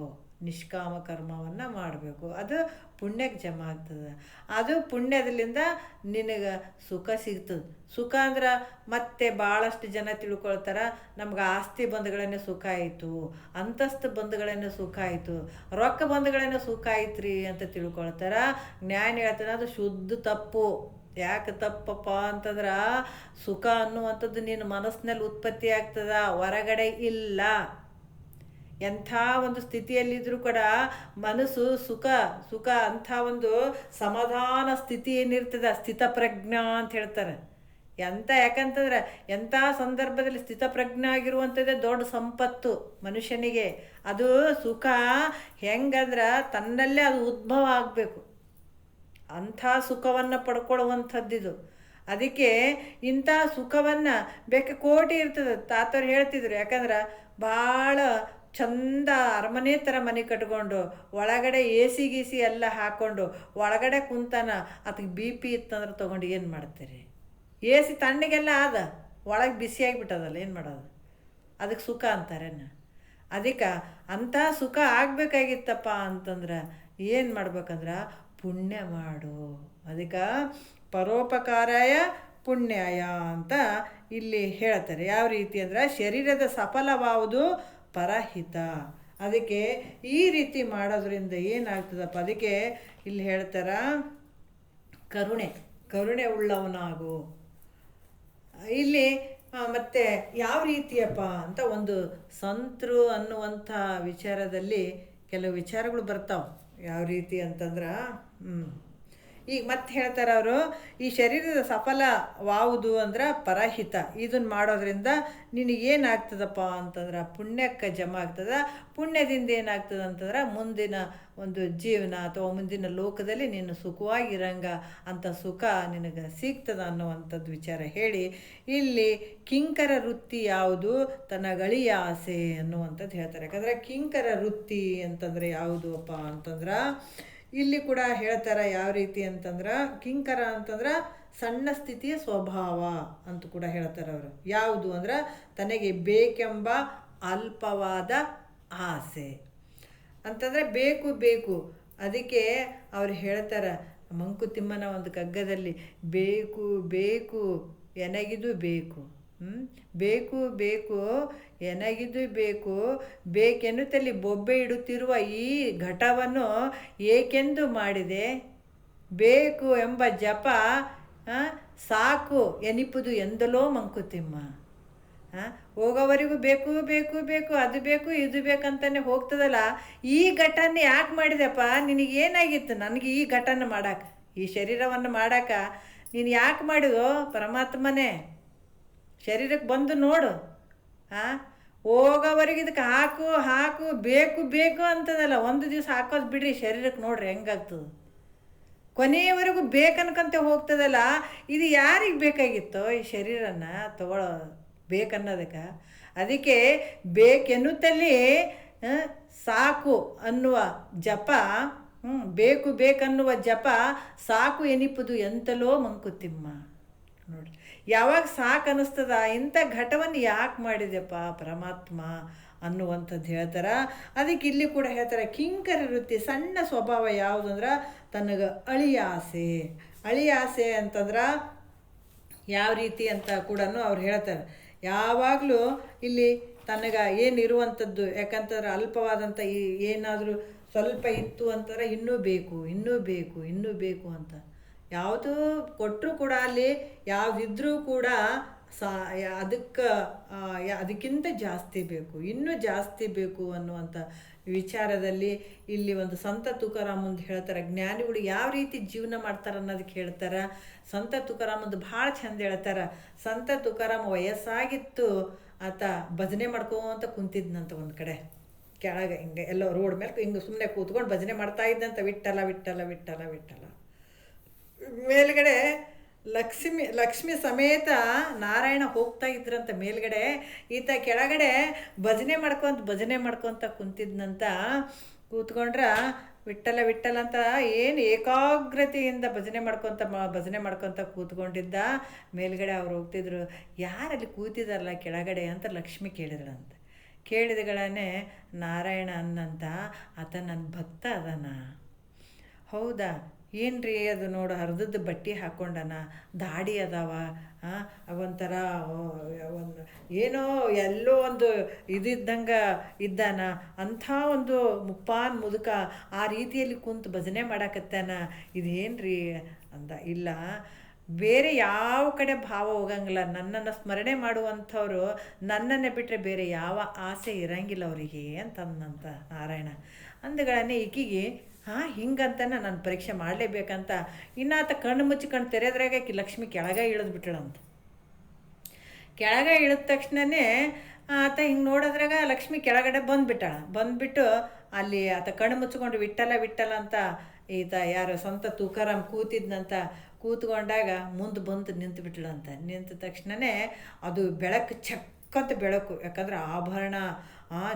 ನಿಷ್ಕಾಮ ಕರ್ಮವನ್ನು ಮಾಡಬೇಕು. ಅದು ಪುಣ್ಯಕ್ಕೆ ಜಮಾ ಆಗ್ತದೆ. ಅದು ಪುಣ್ಯದಲ್ಲಿಂದ ನಿನಗೆ ಸುಖ ಸಿಗ್ತದೆ. ಸುಖ ಅಂದ್ರೆ ಮತ್ತೆ ಭಾಳಷ್ಟು ಜನ ತಿಳ್ಕೊಳ್ತಾರೆ, ನಮ್ಗೆ ಆಸ್ತಿ ಬಂಧುಗಳನ್ನೇ ಸುಖ ಆಯಿತು, ಅಂತಸ್ತು ಬಂಧುಗಳನ್ನೇ ಸುಖ ಆಯಿತು, ರೊಕ್ಕ ಬಂಧುಗಳನ್ನೇ ಸುಖ ಆಯ್ತು ರೀ ಅಂತ ತಿಳ್ಕೊಳ್ತಾರೆ. ಜ್ಞಾನಿ ಹೇಳ್ತಾನೆ ಅದು ಶುದ್ಧ ತಪ್ಪು. ಯಾಕೆ ತಪ್ಪಪ್ಪ ಅಂತಂದ್ರೆ ಸುಖ ಅನ್ನುವಂಥದ್ದು ನಿನ್ನ ಮನಸ್ಸಿನಲ್ಲಿ ಉತ್ಪತ್ತಿ ಆಗ್ತದ, ಹೊರಗಡೆ ಇಲ್ಲ. ಎಂಥ ಒಂದು ಸ್ಥಿತಿಯಲ್ಲಿದ್ದರೂ ಕೂಡ ಮನಸ್ಸು ಸುಖ ಅಂಥ ಒಂದು ಸಮಾಧಾನ ಸ್ಥಿತಿ ಏನಿರ್ತದೆ, ಸ್ಥಿತಪ್ರಜ್ಞ ಅಂತ ಹೇಳ್ತಾರೆ. ಯಾಕಂತಂದ್ರೆ ಎಂಥ ಸಂದರ್ಭದಲ್ಲಿ ಸ್ಥಿತಪ್ರಜ್ಞ ಆಗಿರುವಂಥದ್ದೇ ದೊಡ್ಡ ಸಂಪತ್ತು ಮನುಷ್ಯನಿಗೆ. ಅದು ಸುಖ ಹೆಂಗಂದ್ರೆ ತನ್ನಲ್ಲೇ ಅದು ಉದ್ಭವ ಆಗಬೇಕು. ಅಂಥ ಸುಖವನ್ನು ಪಡ್ಕೊಳ್ಳುವಂಥದ್ದಿದು. ಅದಕ್ಕೆ ಇಂಥ ಸುಖವನ್ನು ಕೋಟಿ ಇರ್ತದೆ. ತಾತವ್ರು ಹೇಳ್ತಿದ್ರು, ಯಾಕಂದ್ರೆ ಭಾಳ ಚಂದ ಅರಮನೆ ಥರ ಮನೆ ಕಟ್ಕೊಂಡು ಒಳಗಡೆ ಎ ಸಿ ಗೀಸಿ ಎಲ್ಲ ಹಾಕ್ಕೊಂಡು ಒಳಗಡೆ ಕುಂತಾನ, ಅದಕ್ಕೆ ಬಿ ಪಿ ಇತ್ತಂದ್ರೆ ತೊಗೊಂಡು ಏನು ಮಾಡ್ತೀರಿ? ಎ ಸಿ ತಣ್ಣಗೆಲ್ಲ ಆದ, ಒಳಗೆ ಬಿಸಿಯಾಗಿಬಿಟ್ಟದಲ್ಲ, ಏನು ಮಾಡೋದು? ಅದಕ್ಕೆ ಸುಖ ಅಂತಾರೇನ? ಅದಕ್ಕೆ ಅಂಥ ಸುಖ ಆಗಬೇಕಾಗಿತ್ತಪ್ಪ ಅಂತಂದ್ರೆ ಏನು ಮಾಡ್ಬೇಕಂದ್ರೆ ಪುಣ್ಯ ಮಾಡು. ಅದಕ್ಕೆ ಪರೋಪಕಾರಾಯ ಪುಣ್ಯಾಯ ಅಂತ ಇಲ್ಲಿ ಹೇಳ್ತಾರೆ. ಯಾವ ರೀತಿ ಅಂದ್ರೆ ಶರೀರದ ಸಫಲವಾವುದು ಪರಹಿತ. ಅದಕ್ಕೆ ಈ ರೀತಿ ಮಾಡೋದ್ರಿಂದ ಏನಾಗ್ತದಪ್ಪ, ಅದಕ್ಕೆ ಇಲ್ಲಿ ಹೇಳ್ತಾರ ಕರುಣೆ ಉಳ್ಳವನಾಗು. ಇಲ್ಲಿ ಮತ್ತು ಯಾವ ರೀತಿಯಪ್ಪ ಅಂತ ಒಂದು ಸಂತರು ಅನ್ನುವಂಥ ವಿಚಾರದಲ್ಲಿ ಕೆಲವು ವಿಚಾರಗಳು ಬರ್ತಾವೆ. ಯಾವ ರೀತಿ ಅಂತಂದ್ರೆ ಈಗ ಮತ್ತೆ ಹೇಳ್ತಾರೆ ಅವರು, ಈ ಶರೀರದ ಸಫಲವಾವುದು ಅಂದ್ರೆ ಪರಹಿತ. ಇದನ್ನು ಮಾಡೋದ್ರಿಂದ ನಿನಗೇನಾಗ್ತದಪ್ಪ ಅಂತಂದ್ರೆ ಪುಣ್ಯಕ್ಕೆ ಜಮ ಆಗ್ತದೆ. ಪುಣ್ಯದಿಂದ ಏನಾಗ್ತದೆ ಅಂತಂದ್ರೆ ಮುಂದಿನ ಒಂದು ಜೀವನ ಅಥವಾ ಮುಂದಿನ ಲೋಕದಲ್ಲಿ ನೀನು ಸುಖವಾಗಿರಂಗ ಅಂಥ ಸುಖ ನಿನಗೆ ಸಿಗ್ತದ ಅನ್ನುವಂಥದ್ದು ವಿಚಾರ ಹೇಳಿ, ಇಲ್ಲಿ ಕಿಂಕರ ವೃತ್ತಿ ಯಾವುದು? ತನ್ನ ಗಳಿಯ ಆಸೆ ಅನ್ನುವಂಥದ್ದು ಹೇಳ್ತಾರೆ. ಯಾಕಂದರೆ ಕಿಂಕರ ವೃತ್ತಿ ಅಂತಂದರೆ ಯಾವುದು ಅಪ್ಪ ಅಂತಂದ್ರೆ ಇಲ್ಲಿ ಕೂಡ ಹೇಳ್ತಾರೆ. ಯಾವ ರೀತಿ ಅಂತಂದ್ರೆ ಕಿಂಕರ ಅಂತಂದ್ರೆ ಸಣ್ಣ ಸ್ಥಿತಿಯ ಸ್ವಭಾವ ಅಂತ ಕೂಡ ಹೇಳ್ತಾರೆ ಅವರು. ಯಾವುದು ಅಂದ್ರೆ ತನಗೆ ಬೇಕೆಂಬ ಅಲ್ಪವಾದ ಆಸೆ ಅಂತಂದರೆ ಬೇಕು. ಅದಕ್ಕೆ ಅವ್ರು ಹೇಳ್ತಾರೆ ಮಂಕುತಿಮ್ಮನ ಒಂದು ಕಗ್ಗದಲ್ಲಿ, ಬೇಕು ಎನಗಿದು ಬೇಕು, ಬೇಕು ಎನಗಿದು ಬೇಕೆನ್ನುತ್ತಲ್ಲಿ ಬೊಬ್ಬೆ ಇಡುತ್ತಿರುವ ಈ ಘಟವನ್ನು ಏಕೆಂದು ಮಾಡಿದೆ? ಬೇಕು ಎಂಬ ಜಪ ಸಾಕು ಎನಿಪುದು ಎಂದಲೋ ಮಂಕುತಿಮ್ಮ. ಹೋಗೋವರೆಗೂ ಬೇಕು ಅದು ಬೇಕು ಇದು ಬೇಕಂತಾನೆ ಹೋಗ್ತದಲ್ಲ. ಈ ಘಟನೆ ಯಾಕೆ ಮಾಡಿದೆಪ್ಪ? ನಿನಗೇನಾಗಿತ್ತು? ನನಗೆ ಈ ಘಟನೆ ಮಾಡಾಕ, ಈ ಶರೀರವನ್ನು ಮಾಡಾಕ ನೀನು ಯಾಕೆ ಮಾಡಿದೋ? ಪರಮಾತ್ಮನೇ ಶರೀರಕ್ಕೆ ಬಂದು ನೋಡು. ಹೋಗೋವರೆಗೆ ಇದಕ್ಕೆ ಹಾಕು ಬೇಕು ಅಂತದಲ್ಲ. ಒಂದು ದಿವಸ ಹಾಕೋದು ಬಿಡ್ರಿ, ಶರೀರಕ್ಕೆ ನೋಡ್ರಿ ಹೆಂಗಾಗ್ತದೆ. ಕೊನೆಯವರೆಗೂ ಬೇಕನ್ಕಂತ ಹೋಗ್ತದಲ್ಲ. ಇದು ಯಾರಿಗೆ ಬೇಕಾಗಿತ್ತೋ ಈ ಶರೀರನ ತಗೊಳ್ಳೋ ಬೇಕನ್ನೋದಕ್ಕೆ? ಅದಕ್ಕೆ ಬೇಕೆನ್ನುತ್ತಲ್ಲಿ ಸಾಕು ಅನ್ನುವ ಜಪ, ಬೇಕನ್ನುವ ಜಪ ಸಾಕು ಎನಿಪುದು ಎಂತಲೋ ಮಂಕುತಿಮ್ಮ. ನೋಡಿ, ಯಾವಾಗ ಸಾಕು ಅನ್ನಿಸ್ತದ, ಇಂಥ ಘಟವನ್ನು ಯಾಕೆ ಮಾಡಿದೆಪ್ಪ ಪರಮಾತ್ಮ ಅನ್ನುವಂಥದ್ದು ಹೇಳ್ತಾರೆ. ಅದಕ್ಕೆ ಇಲ್ಲಿ ಕೂಡ ಹೇಳ್ತಾರೆ ಕಿಂಕರ ವೃತ್ತಿ, ಸಣ್ಣ ಸ್ವಭಾವ ಯಾವುದು ಅಂದ್ರೆ ತನಗೆ ಅಳಿಯ ಆಸೆ ಅಂತಂದ್ರೆ ಯಾವ ರೀತಿ ಅಂತ ಕೂಡ ಅವ್ರು ಹೇಳ್ತಾರೆ. ಯಾವಾಗಲೂ ಇಲ್ಲಿ ತನಗೆ ಏನಿರುವಂಥದ್ದು, ಯಾಕಂತಂದ್ರೆ ಅಲ್ಪವಾದಂಥ ಏನಾದರೂ ಸ್ವಲ್ಪ ಇತ್ತು ಅಂತಂದ್ರೆ ಇನ್ನೂ ಬೇಕು ಅಂತ ಯಾವುದು ಕೊಟ್ಟರೂ ಕೂಡ ಅಲ್ಲಿ ಯಾವುದಿದ್ರೂ ಕೂಡ ಅದಕ್ಕಿಂತ ಜಾಸ್ತಿ ಬೇಕು, ಇನ್ನೂ ಜಾಸ್ತಿ ಬೇಕು ಅನ್ನುವಂಥ ವಿಚಾರದಲ್ಲಿ ಇಲ್ಲಿ ಒಂದು ಸಂತ ತುಕಾರಾಮ್ ಮುಂದೆ ಹೇಳ್ತಾರೆ. ಜ್ಞಾನಿಗಳು ಯಾವ ರೀತಿ ಜೀವನ ಮಾಡ್ತಾರೆ ಅನ್ನೋದಕ್ಕೆ ಹೇಳ್ತಾರೆ. ಸಂತ ತುಕಾರಾಮ್ ಒಂದು ಭಾಳ ಚಂದ ಹೇಳ್ತಾರೆ. ಸಂತ ತುಕಾರಾಮ್ ವಯಸ್ಸಾಗಿತ್ತು, ಆತ ಭಜನೆ ಮಾಡ್ಕೋತ ಕುಂತಿದ್ನಂತ ಒಂದು ಕಡೆ ಕೆಳಗೆ, ಹಿಂಗೆ ಎಲ್ಲೋ ರೋಡ್ ಮೇಲೆ ಹಿಂಗೆ ಸುಮ್ಮನೆ ಕೂತ್ಕೊಂಡು ಭಜನೆ ಮಾಡ್ತಾ ಇದ್ದಂತ. ವಿಠಲ ಮೇಲ್ಗಡೆ ಲಕ್ಷ್ಮಿ ಸಮೇತ ನಾರಾಯಣ ಹೋಗ್ತಾ ಇದ್ರಂತ ಮೇಲ್ಗಡೆ. ಈತ ಕೆಳಗಡೆ ಭಜನೆ ಮಾಡ್ಕೊತ ಕುಂತಿದ್ನಂತ. ಕೂತ್ಕೊಂಡ್ರ ವಿಠಲ ಅಂತ ಏನು ಏಕಾಗ್ರತೆಯಿಂದ ಭಜನೆ ಮಾಡ್ಕೊತ ಕೂತ್ಕೊಂಡಿದ್ದ. ಮೇಲ್ಗಡೆ ಅವ್ರು ಹೋಗ್ತಿದ್ರು. ಯಾರಲ್ಲಿ ಕೂತಿದಾರಲ್ಲ ಕೆಳಗಡೆ ಅಂತ ಲಕ್ಷ್ಮಿ ಕೇಳಿದ್ಳಂತ. ಕೇಳಿದಗಳೇ ನಾರಾಯಣ ಅನ್ನಂತ, ಆತ ನನ್ನ ಭಕ್ತ ಅದನ. ಹೌದಾ? ಏನ್ರಿ ಅದು ನೋಡು, ಹರಿದದ್ದು ಬಟ್ಟೆ ಹಾಕ್ಕೊಂಡನ, ದಾಡಿ ಅದಾವ, ಒಂಥರ ಏನೋ ಎಲ್ಲೋ ಒಂದು ಇದ್ದಂಗೆ ಇದ್ದಾನ, ಅಂಥ ಒಂದು ಮುಪ್ಪಾನ್ ಮುದುಕ ಆ ರೀತಿಯಲ್ಲಿ ಕುಂತು ಭಜನೆ ಮಾಡಾಕತ್ತಾನ, ಇದೇನ್ರಿ ಅಂದ. ಇಲ್ಲ, ಬೇರೆ ಯಾವ ಕಡೆ ಭಾವ ಹೋಗಂಗಿಲ್ಲ. ನನ್ನನ್ನು ಸ್ಮರಣೆ ಮಾಡುವಂಥವ್ರು ನನ್ನನ್ನೇ ಬಿಟ್ಟರೆ ಬೇರೆ ಯಾವ ಆಸೆ ಇರಂಗಿಲ್ಲ ಅವರಿಗೆ ಅಂತಂದಂತ ನಾರಾಯಣ. ಅಂದಗಳನ್ನೇ ಈಕಿಗೆ ಹಿಂಗಂತನ ನಾನು ಪರೀಕ್ಷೆ ಮಾಡಲೇಬೇಕಂತ ಇನ್ನಾತ ಕಣ್ಣು ಮುಚ್ಚಿಕೊಂಡು ತೆರೆದ್ರಾಗ ಲಕ್ಷ್ಮಿ ಕೆಳಗೆ ಇಳಿದ್ಬಿಟ್ಟಳಂತ. ಕೆಳಗೆ ಇಳಿದ ತಕ್ಷಣವೇ ಆತ ಹಿಂಗೆ ನೋಡೋದ್ರಾಗ ಲಕ್ಷ್ಮಿ ಕೆಳಗಡೆ ಬಂದುಬಿಟ್ಟು ಅಲ್ಲಿ ಆತ ಕಣ್ಣು ಮುಚ್ಕೊಂಡು ವಿಠಲ ಅಂತ ಈತ ಯಾರು ಸಂತ ತುಕಾರಾಮ್ ಕೂತಿದ್ನಂತ. ಕೂತ್ಕೊಂಡಾಗ ಮುಂದೆ ಬಂದು ನಿಂತು ಬಿಟ್ಳಂತ. ನಿಂತ ತಕ್ಷಣವೇ ಅದು ಬೆಳಕು ಚಕ್ಕಂತ ಬೆಳಕು. ಯಾಕಂದ್ರೆ ಆಭರಣ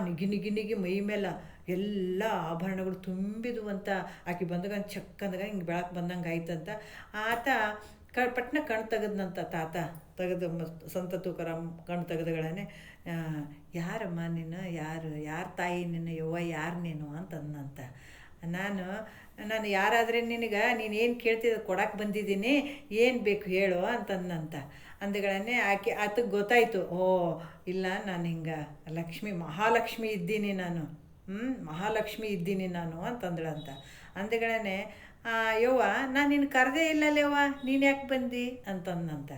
ನಿಗಿ ನಿಗಿ ನಿಗಿ ಮೈ ಮೇಲೆ ಎಲ್ಲ ಆಭರಣಗಳು ತುಂಬಿದ್ವು ಅಂತ. ಆಕೆ ಬಂದಾಗ ಚಕ್ಕಂದಾಗ ಹಿಂಗೆ ಬೆಳಕು ಬಂದಂಗೆ ಆಯ್ತಂತ. ಆತ ಪಟ್ನ ಕಣ್ಣು ತೆಗೆದ್ನಂತ. ತಾತ ತೆಗೆದು ಸಂತ ತುಕಾರಾಮ್ ಕಣ್ಣು ತೆಗೆದಗಳೇ, ಯಾರಮ್ಮ ನೀನು, ಯಾರ ತಾಯಿ ನೀನು, ಯವ್ವ ಯಾರು ನೀನು ಅಂತಂದಂತ. ನಾನು ಯಾರಾದರೆ ನಿನಗೆ ನೀನೇನು ಕೇಳ್ತಿದ್ದ ಕೊಡಕ್ಕೆ ಬಂದಿದ್ದೀನಿ, ಏನು ಬೇಕು ಹೇಳು ಅಂತಂದಂತ. ಅಂದಗಳನ್ನೇ ಆತಗೆ ಗೊತ್ತಾಯಿತು, ಓ ಇಲ್ಲ ನಾನು ಹಿಂಗೆ ಮಹಾಲಕ್ಷ್ಮಿ ಇದ್ದೀನಿ ನಾನು, ಮಹಾಲಕ್ಷ್ಮಿ ಇದ್ದೀನಿ ನಾನು ಅಂತಂದಳಂತ. ಅಂದಗಳನ್ನೇ, ಯವ್ವ ನಾನು ನಿನ್ನ ಕರೆದೇ ಇಲ್ಲಲ್ಲೇವ್ವ, ನೀನು ಯಾಕೆ ಬಂದು ಅಂತಂದಂತ.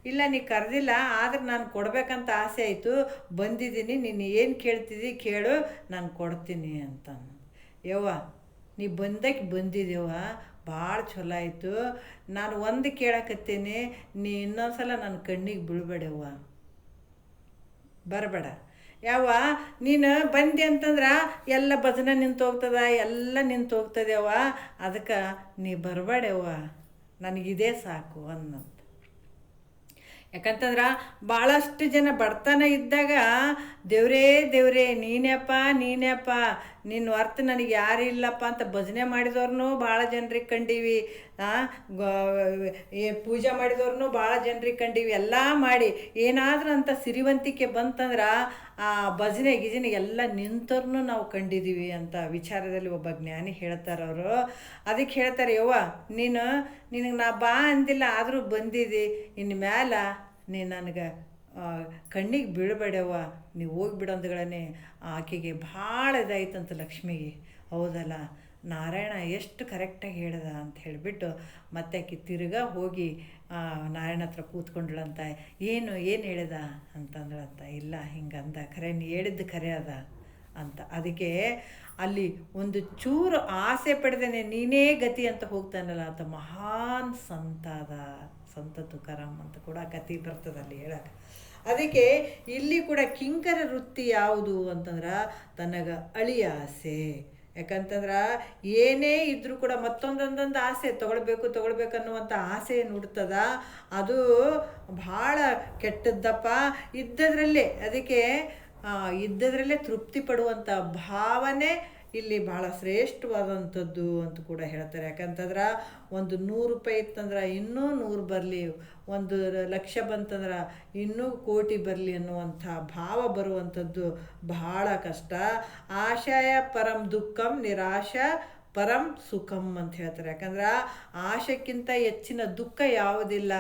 ಇಲ್ಲ ನೀ ಕರೆದಿಲ್ಲ, ಆದ್ರೆ ನಾನು ಕೊಡಬೇಕಂತ ಆಸೆ ಆಯಿತು, ಬಂದಿದ್ದೀನಿ, ನೀನು ಏನು ಕೇಳ್ತಿದ್ದಿ ಕೇಳು, ನಾನು ಕೊಡ್ತೀನಿ ಅಂತ. ಯವ್ವ ನೀ ಬಂದಿದ್ದೇವ, ಭಾಳ ಚಲೋ ಆಯಿತು. ನಾನು ಒಂದು ಕೇಳಕತ್ತೀನಿ, ನೀ ಇನ್ನೊಂದು ಸಲ ನನ್ನ ಕಣ್ಣಿಗೆ ಬೀಳ್ಬೇಡವ್ವ, ಬರಬೇಡ. ನೀನು ಬಂದೆ ಅಂತಂದ್ರೆ ಎಲ್ಲ ಭಜನೆ ನಿಂತು ಹೋಗ್ತದ, ಎಲ್ಲ ನಿಂತು ಹೋಗ್ತದೆವ್ವ, ಅದಕ್ಕೆ ನೀ ಬರಬೇಡವ್ವ, ನನಗಿದೇ ಸಾಕು ಅನ್ನಂತ. ಯಾಕಂತಂದ್ರೆ ಭಾಳಷ್ಟು ಜನ ಬಡತನ ಇದ್ದಾಗ ದೇವ್ರೇ ನೀನೇಪ್ಪ ನಿನ್ನ ಹೊರ್ತು ನನಗೆ ಯಾರು ಇಲ್ಲಪ್ಪ ಅಂತ ಭಜನೆ ಮಾಡಿದವ್ರನ್ನೂ ಭಾಳ ಜನರಿಗೆ ಕಂಡೀವಿ, ಪೂಜೆ ಮಾಡಿದವ್ರನ್ನೂ ಭಾಳ ಜನರಿಗೆ ಕಂಡೀವಿ. ಎಲ್ಲ ಮಾಡಿ ಏನಾದರೂ ಅಂತ ಸಿರಿವಂತಿಕೆ ಬಂತಂದ್ರೆ ಆ ಭಜನೆ ಗಿಜನೆ ಎಲ್ಲ ನಿಂತವ್ರನ್ನೂ ನಾವು ಕಂಡಿದ್ದೀವಿ ಅಂತ ವಿಚಾರದಲ್ಲಿ ಒಬ್ಬ ಜ್ಞಾನಿ ಹೇಳ್ತಾರೆ ಅವರು. ಅದಕ್ಕೆ ಹೇಳ್ತಾರೆ, ಯವ್ವ ನಿನಗೆ ನಾ ಬಾ ಅಂದಿಲ್ಲ, ಆದರೂ ಬಂದಿದ್ದಿ, ಇನ್ನು ಮ್ಯಾಲ ನೀ ನನಗೆ ಕಣ್ಣಿಗೆ ಬೀಳಬೇಡವ್ವ, ನೀವು ಹೋಗಿಬಿಡು ಅಂದಗಳೇ. ಆಕೆಗೆ ಭಾಳ ಇದಾಯ್ತಂತ ಲಕ್ಷ್ಮಿಗೆ. ಹೌದಲ್ಲ, ನಾರಾಯಣ ಎಷ್ಟು ಕರೆಕ್ಟಾಗಿ ಹೇಳ್ದ ಅಂತ ಹೇಳಿಬಿಟ್ಟು ಮತ್ತೆ ಆಕೆ ತಿರ್ಗಾ ಹೋಗಿ ನಾರಾಯಣ ಹತ್ರ ಕೂತ್ಕೊಂಡ್ಳಂತ. ಏನು ಹೇಳ್ದ ಅಂತಂದ್ಳಂತ. ಇಲ್ಲ ಹಿಂಗಂದ, ಖರೆ ನೀ ಹೇಳಿದ್ದು ಖರೆ ಅದ ಅಂತ. ಅದಕ್ಕೆ ಅಲ್ಲಿ ಒಂದು ಚೂರು ಆಸೆ ಪಡೆದೇನೆ ನೀನೇ ಗತಿ ಅಂತ ಹೋಗ್ತಾನಲ್ಲ ಅಂತ ಮಹಾನ್ ಸಂತ ಅದ ಸಂತ ತುಕಾರಾಮ್ ಅಂತ ಕೂಡ ಕತೆ ಬರ್ತದಲ್ಲಿ ಹೇಳಕ್ಕೆ. ಅದಕ್ಕೆ ಇಲ್ಲಿ ಕೂಡ ಕಿಂಕರ ವೃತ್ತಿ ಯಾವುದು ಅಂತಂದ್ರೆ ತನಗೆ ಅಳಿಯ ಆಸೆ. ಯಾಕಂತಂದ್ರೆ ಏನೇ ಇದ್ರೂ ಕೂಡ ಮತ್ತೊಂದೊಂದೊಂದು ಆಸೆ ತೊಗೊಳ್ಬೇಕನ್ನುವಂಥ ಆಸೆ ನುಡ್ತದ, ಅದು ಭಾಳ ಕೆಟ್ಟದ್ದಪ್ಪ. ಅದಕ್ಕೆ ಇದ್ದದ್ರಲ್ಲೇ ತೃಪ್ತಿ ಪಡುವಂಥ ಭಾವನೆ ಇಲ್ಲಿ ಭಾಳ ಶ್ರೇಷ್ಠವಾದಂಥದ್ದು ಅಂತ ಕೂಡ ಹೇಳ್ತಾರೆ. ಯಾಕಂತಂದ್ರೆ ಒಂದು 100 ರೂಪಾಯಿ ಇತ್ತಂದ್ರೆ ಇನ್ನೂ 100 ಬರಲಿ, 1,00,000 ಬಂತಂದ್ರೆ ಇನ್ನೂ ಕೋಟಿ ಬರಲಿ ಅನ್ನುವಂಥ ಭಾವ ಬರುವಂಥದ್ದು ಭಾಳ ಕಷ್ಟ. ಆಶಯ ಪರಂ ದುಃಖಂ, ನಿರಾಶ ಪರಂ ಸುಖಂ ಅಂತ ಹೇಳ್ತಾರೆ. ಯಾಕಂದ್ರೆ ಆಶೆಕ್ಕಿಂತ ಹೆಚ್ಚಿನ ದುಃಖ ಯಾವುದಿಲ್ಲ,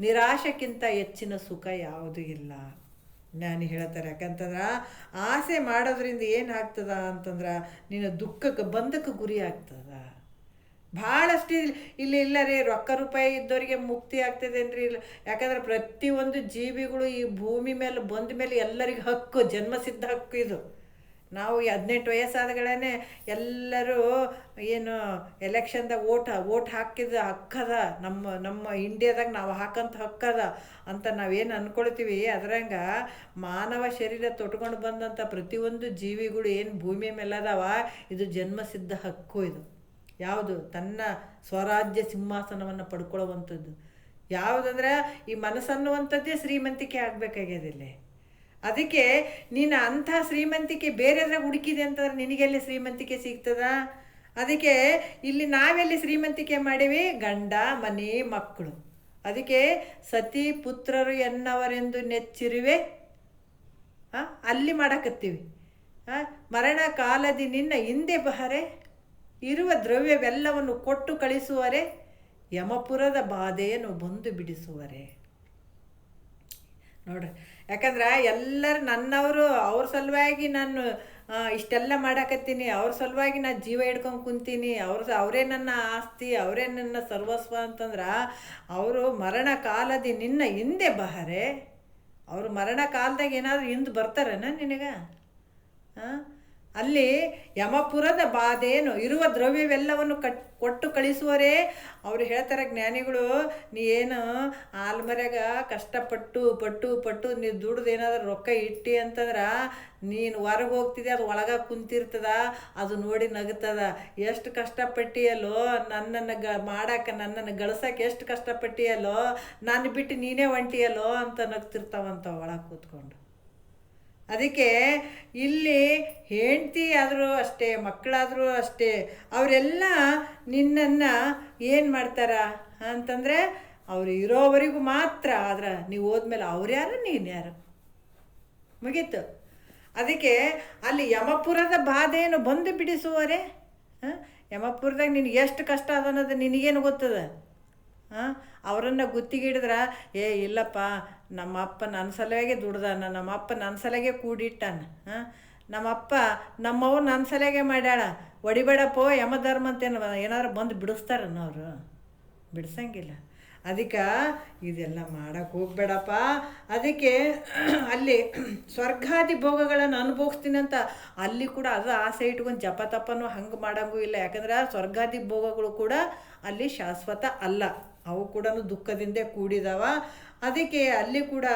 ನಿರಾಶಕ್ಕಿಂತ ಹೆಚ್ಚಿನ ಸುಖ ಯಾವುದೂ ಇಲ್ಲ ಜ್ಞಾನಿ ಹೇಳ್ತಾರೆ. ಯಾಕಂತಂದ್ರೆ ಆಸೆ ಮಾಡೋದ್ರಿಂದ ಏನಾಗ್ತದ ಅಂತಂದ್ರೆ ನೀನು ದುಃಖಕ್ಕೆ ಬಂಧಕ್ಕೆ ಗುರಿ ಆಗ್ತದ. ಭಾಳಷ್ಟು ಇಲ್ಲಿ ಇಲ್ಲ ರೀ, ರೊಕ್ಕ ರೂಪಾಯಿ ಇದ್ದವರಿಗೆ ಮುಕ್ತಿ ಆಗ್ತದೇನ್ರಿ? ಇಲ್ಲ. ಯಾಕಂದ್ರೆ ಪ್ರತಿಯೊಂದು ಜೀವಿಗಳು ಈ ಭೂಮಿ ಮೇಲೆ ಬಂದ ಮೇಲೆ ಎಲ್ಲರಿಗೂ ಹಕ್ಕು, ಜನ್ಮಸಿದ್ಧ ಹಕ್ಕು ಇದು. ನಾವು 18 ವಯಸ್ಸಾದಗಳೇ ಎಲ್ಲರೂ ಏನು ಎಲೆಕ್ಷನ್ದಾಗ ಓಟ್ ಹಾಕಿದ ಹಕ್ಕದ, ನಮ್ಮ ಇಂಡಿಯಾದಾಗ ನಾವು ಹಾಕಂತ ಹಕ್ಕದ ಅಂತ ನಾವೇನು ಅಂದ್ಕೊಳ್ತೀವಿ. ಅದ್ರಂಗ ಮಾನವ ಶರೀರ ತೊಟ್ಕೊಂಡು ಬಂದಂಥ ಪ್ರತಿಯೊಂದು ಜೀವಿಗಳು ಏನು ಭೂಮಿ ಮೇಲೆ ಅದಾವ, ಇದು ಜನ್ಮಸಿದ್ಧ ಹಕ್ಕು. ಇದು ಯಾವುದು? ತನ್ನ ಸ್ವರಾಜ್ಯ ಸಿಂಹಾಸನವನ್ನು ಪಡ್ಕೊಳ್ಳುವಂಥದ್ದು. ಯಾವುದಂದ್ರೆ ಈ ಮನಸ್ಸನ್ನುವಂಥದ್ದೇ ಶ್ರೀಮಂತಿಕೆ ಆಗಬೇಕಾಗ್ಯದಿಲ್ಲ. ಅದಕ್ಕೆ ನೀನು ಅಂಥ ಶ್ರೀಮಂತಿಕೆ ಬೇರೆದ್ರಾಗ ಹುಡುಕಿದೆ ಅಂತಂದ್ರೆ ನಿನಗೆಲ್ಲಿ ಶ್ರೀಮಂತಿಕೆ ಸಿಗ್ತದ? ಅದಕ್ಕೆ ಇಲ್ಲಿ ನಾವೆಲ್ಲಿ ಶ್ರೀಮಂತಿಕೆ ಮಾಡೀವಿ? ಗಂಡ, ಮನೆ, ಮಕ್ಕಳು. ಅದಕ್ಕೆ ಸತಿ ಪುತ್ರರು ಎನ್ನವರೆಂದು ನೆಚ್ಚಿರುವೆ ಅಲ್ಲಿ ಮಾಡಕತ್ತೀವಿ. ಮರಣ ಕಾಲದಿ ನಿನ್ನ ಹಿಂದೆ ಬಹರೆ, ಇರುವ ದ್ರವ್ಯವೆಲ್ಲವನ್ನು ಕೊಟ್ಟು ಕಳಿಸುವರೆ, ಯಮಪುರದ ಬಾಧೆಯನ್ನು ಬಂದು ಬಿಡಿಸುವರೆ. ನೋಡ್ರಿ, ಯಾಕಂದ್ರೆ ಎಲ್ಲರೂ ನನ್ನವರು, ಅವ್ರ ಸಲುವಾಗಿ ನಾನು ಇಷ್ಟೆಲ್ಲ ಮಾಡಾಕತ್ತೀನಿ, ಅವ್ರ ಸಲುವಾಗಿ ನಾನು ಜೀವ ಹಿಡ್ಕೊಂಡು ಕುಂತೀನಿ, ಅವರೇ ನನ್ನ ಆಸ್ತಿ, ಅವರೇ ನನ್ನ ಸರ್ವಸ್ವ ಅಂತಂದ್ರೆ ಅವರು ಮರಣ ಕಾಲದಿ ನಿನ್ನ ಹಿಂದೆ ಬಹರೆ. ಅವರು ಮರಣ ಕಾಲದಾಗ ಏನಾದರೂ ಹಿಂದೆ ಬರ್ತಾರೇನ ನಿನಗೆ? ಅಲ್ಲಿ ಯಮಪುರದ ಬಾಧೇನು ಇರುವ ದ್ರವ್ಯವೆಲ್ಲವನ್ನು ಕೊಟ್ಟು ಕಳಿಸುವರೇ. ಅವ್ರು ಹೇಳ್ತಾರೆ ಜ್ಞಾನಿಗಳು, ನೀ ಏನು ಆಲ್ಮರ್ಯಾಗ ಕಷ್ಟಪಟ್ಟು ಪಟ್ಟು ಪಟ್ಟು ನೀವು ದುಡ್ದು ಏನಾದ್ರು ರೊಕ್ಕ ಇಟ್ಟಿ ಅಂತಂದ್ರೆ ನೀನು ಹೊರಗೆ ಹೋಗ್ತಿದ್ದೆ, ಅದು ಒಳಗೆ ಕುಂತಿರ್ತದ, ಅದು ನೋಡಿ ನಗುತ್ತದ. ಎಷ್ಟು ಕಷ್ಟಪಟ್ಟಿಯಲ್ಲೋ ನನ್ನನ್ನು ಮಾಡಕ್ಕೆ, ನನ್ನನ್ನು ಗಳಿಸೋಕೆ ಎಷ್ಟು ಕಷ್ಟಪಟ್ಟಿಯಲ್ಲೋ, ನಾನು ಬಿಟ್ಟು ನೀನೇ ಹೊಂಟಿಯಲ್ಲೋ ಅಂತ ನಗ್ತಿರ್ತಾವಂತ ಒಳಗೆ ಕೂತ್ಕೊಂಡು. ಅದಕ್ಕೆ ಇಲ್ಲಿ ಹೆಂಡ್ತಿ ಆದರೂ ಅಷ್ಟೇ, ಮಕ್ಕಳಾದರೂ ಅಷ್ಟೇ, ಅವರೆಲ್ಲ ನಿನ್ನನ್ನು ಏನು ಮಾಡ್ತಾರ ಅಂತಂದರೆ ಅವರು ಇರೋವರೆಗೂ ಮಾತ್ರ. ಆದ್ರೆ ನೀವು ಹೋದ್ಮೇಲೆ ಅವ್ರು ಯಾರು, ನೀನು ಯಾರು, ಮುಗೀತು. ಅದಕ್ಕೆ ಅಲ್ಲಿ ಯಮಪುರದ ಬಾಧೆಯನ್ನು ಬಂದು ಬಿಡಿಸುವರೆ. ಯಮಪುರದಾಗ ನಿನಗೆ ಎಷ್ಟು ಕಷ್ಟ ಅದ ಅನ್ನೋದು ನಿನಗೇನು ಗೊತ್ತದ? ಅವರನ್ನು ಗುತ್ತಿಗಿಡಿದ್ರೆ, ಇಲ್ಲಪ್ಪ ನಮ್ಮ ಅಪ್ಪ ನನ್ನ ಸಲುವಾಗೆ ದುಡ್ದಾನ, ನಮ್ಮ ಅಪ್ಪ ನನ್ನ ಸಲುವಾಗೆ ಕೂಡಿಟ್ಟಾನ, ನಮ್ಮಪ್ಪ ನಮ್ಮವ್ವ ನನ್ನ ಸಲುವಾಗೆ ಮಾಡ್ಯಾಳ, ಹೊಡಿಬೇಡಪ್ಪೋ ಯಮಧರ್ಮ ಅಂತೇನು ಏನಾದ್ರು ಬಂದು ಬಿಡಿಸ್ತಾರನ್ನೋರು? ಬಿಡಿಸಂಗಿಲ್ಲ. ಅದಕ್ಕೆ ಇದೆಲ್ಲ ಮಾಡೋಕ್ಕೆ ಹೋಗ್ಬೇಡಪ್ಪ. ಅದಕ್ಕೆ ಅಲ್ಲಿ ಸ್ವರ್ಗಾದಿ ಭೋಗಗಳನ್ನು ಅನುಭವಿಸ್ತೀನಿ ಅಂತ ಅಲ್ಲಿ ಕೂಡ ಅದು ಆಸೆ ಇಟ್ಕೊಂಡು ಜಪ ತಪ್ಪನೂ ಹಂಗೆ ಮಾಡೋಂಗೂ ಇಲ್ಲ. ಯಾಕಂದ್ರೆ ಸ್ವರ್ಗಾದಿ ಭೋಗಗಳು ಕೂಡ ಅಲ್ಲಿ ಶಾಶ್ವತ ಅಲ್ಲ, ಅವು ಕೂಡ ದುಃಖದಿಂದ ಕೂಡಿದಾವ. ಅದಕ್ಕೆ ಅಲ್ಲಿ ಕೂಡ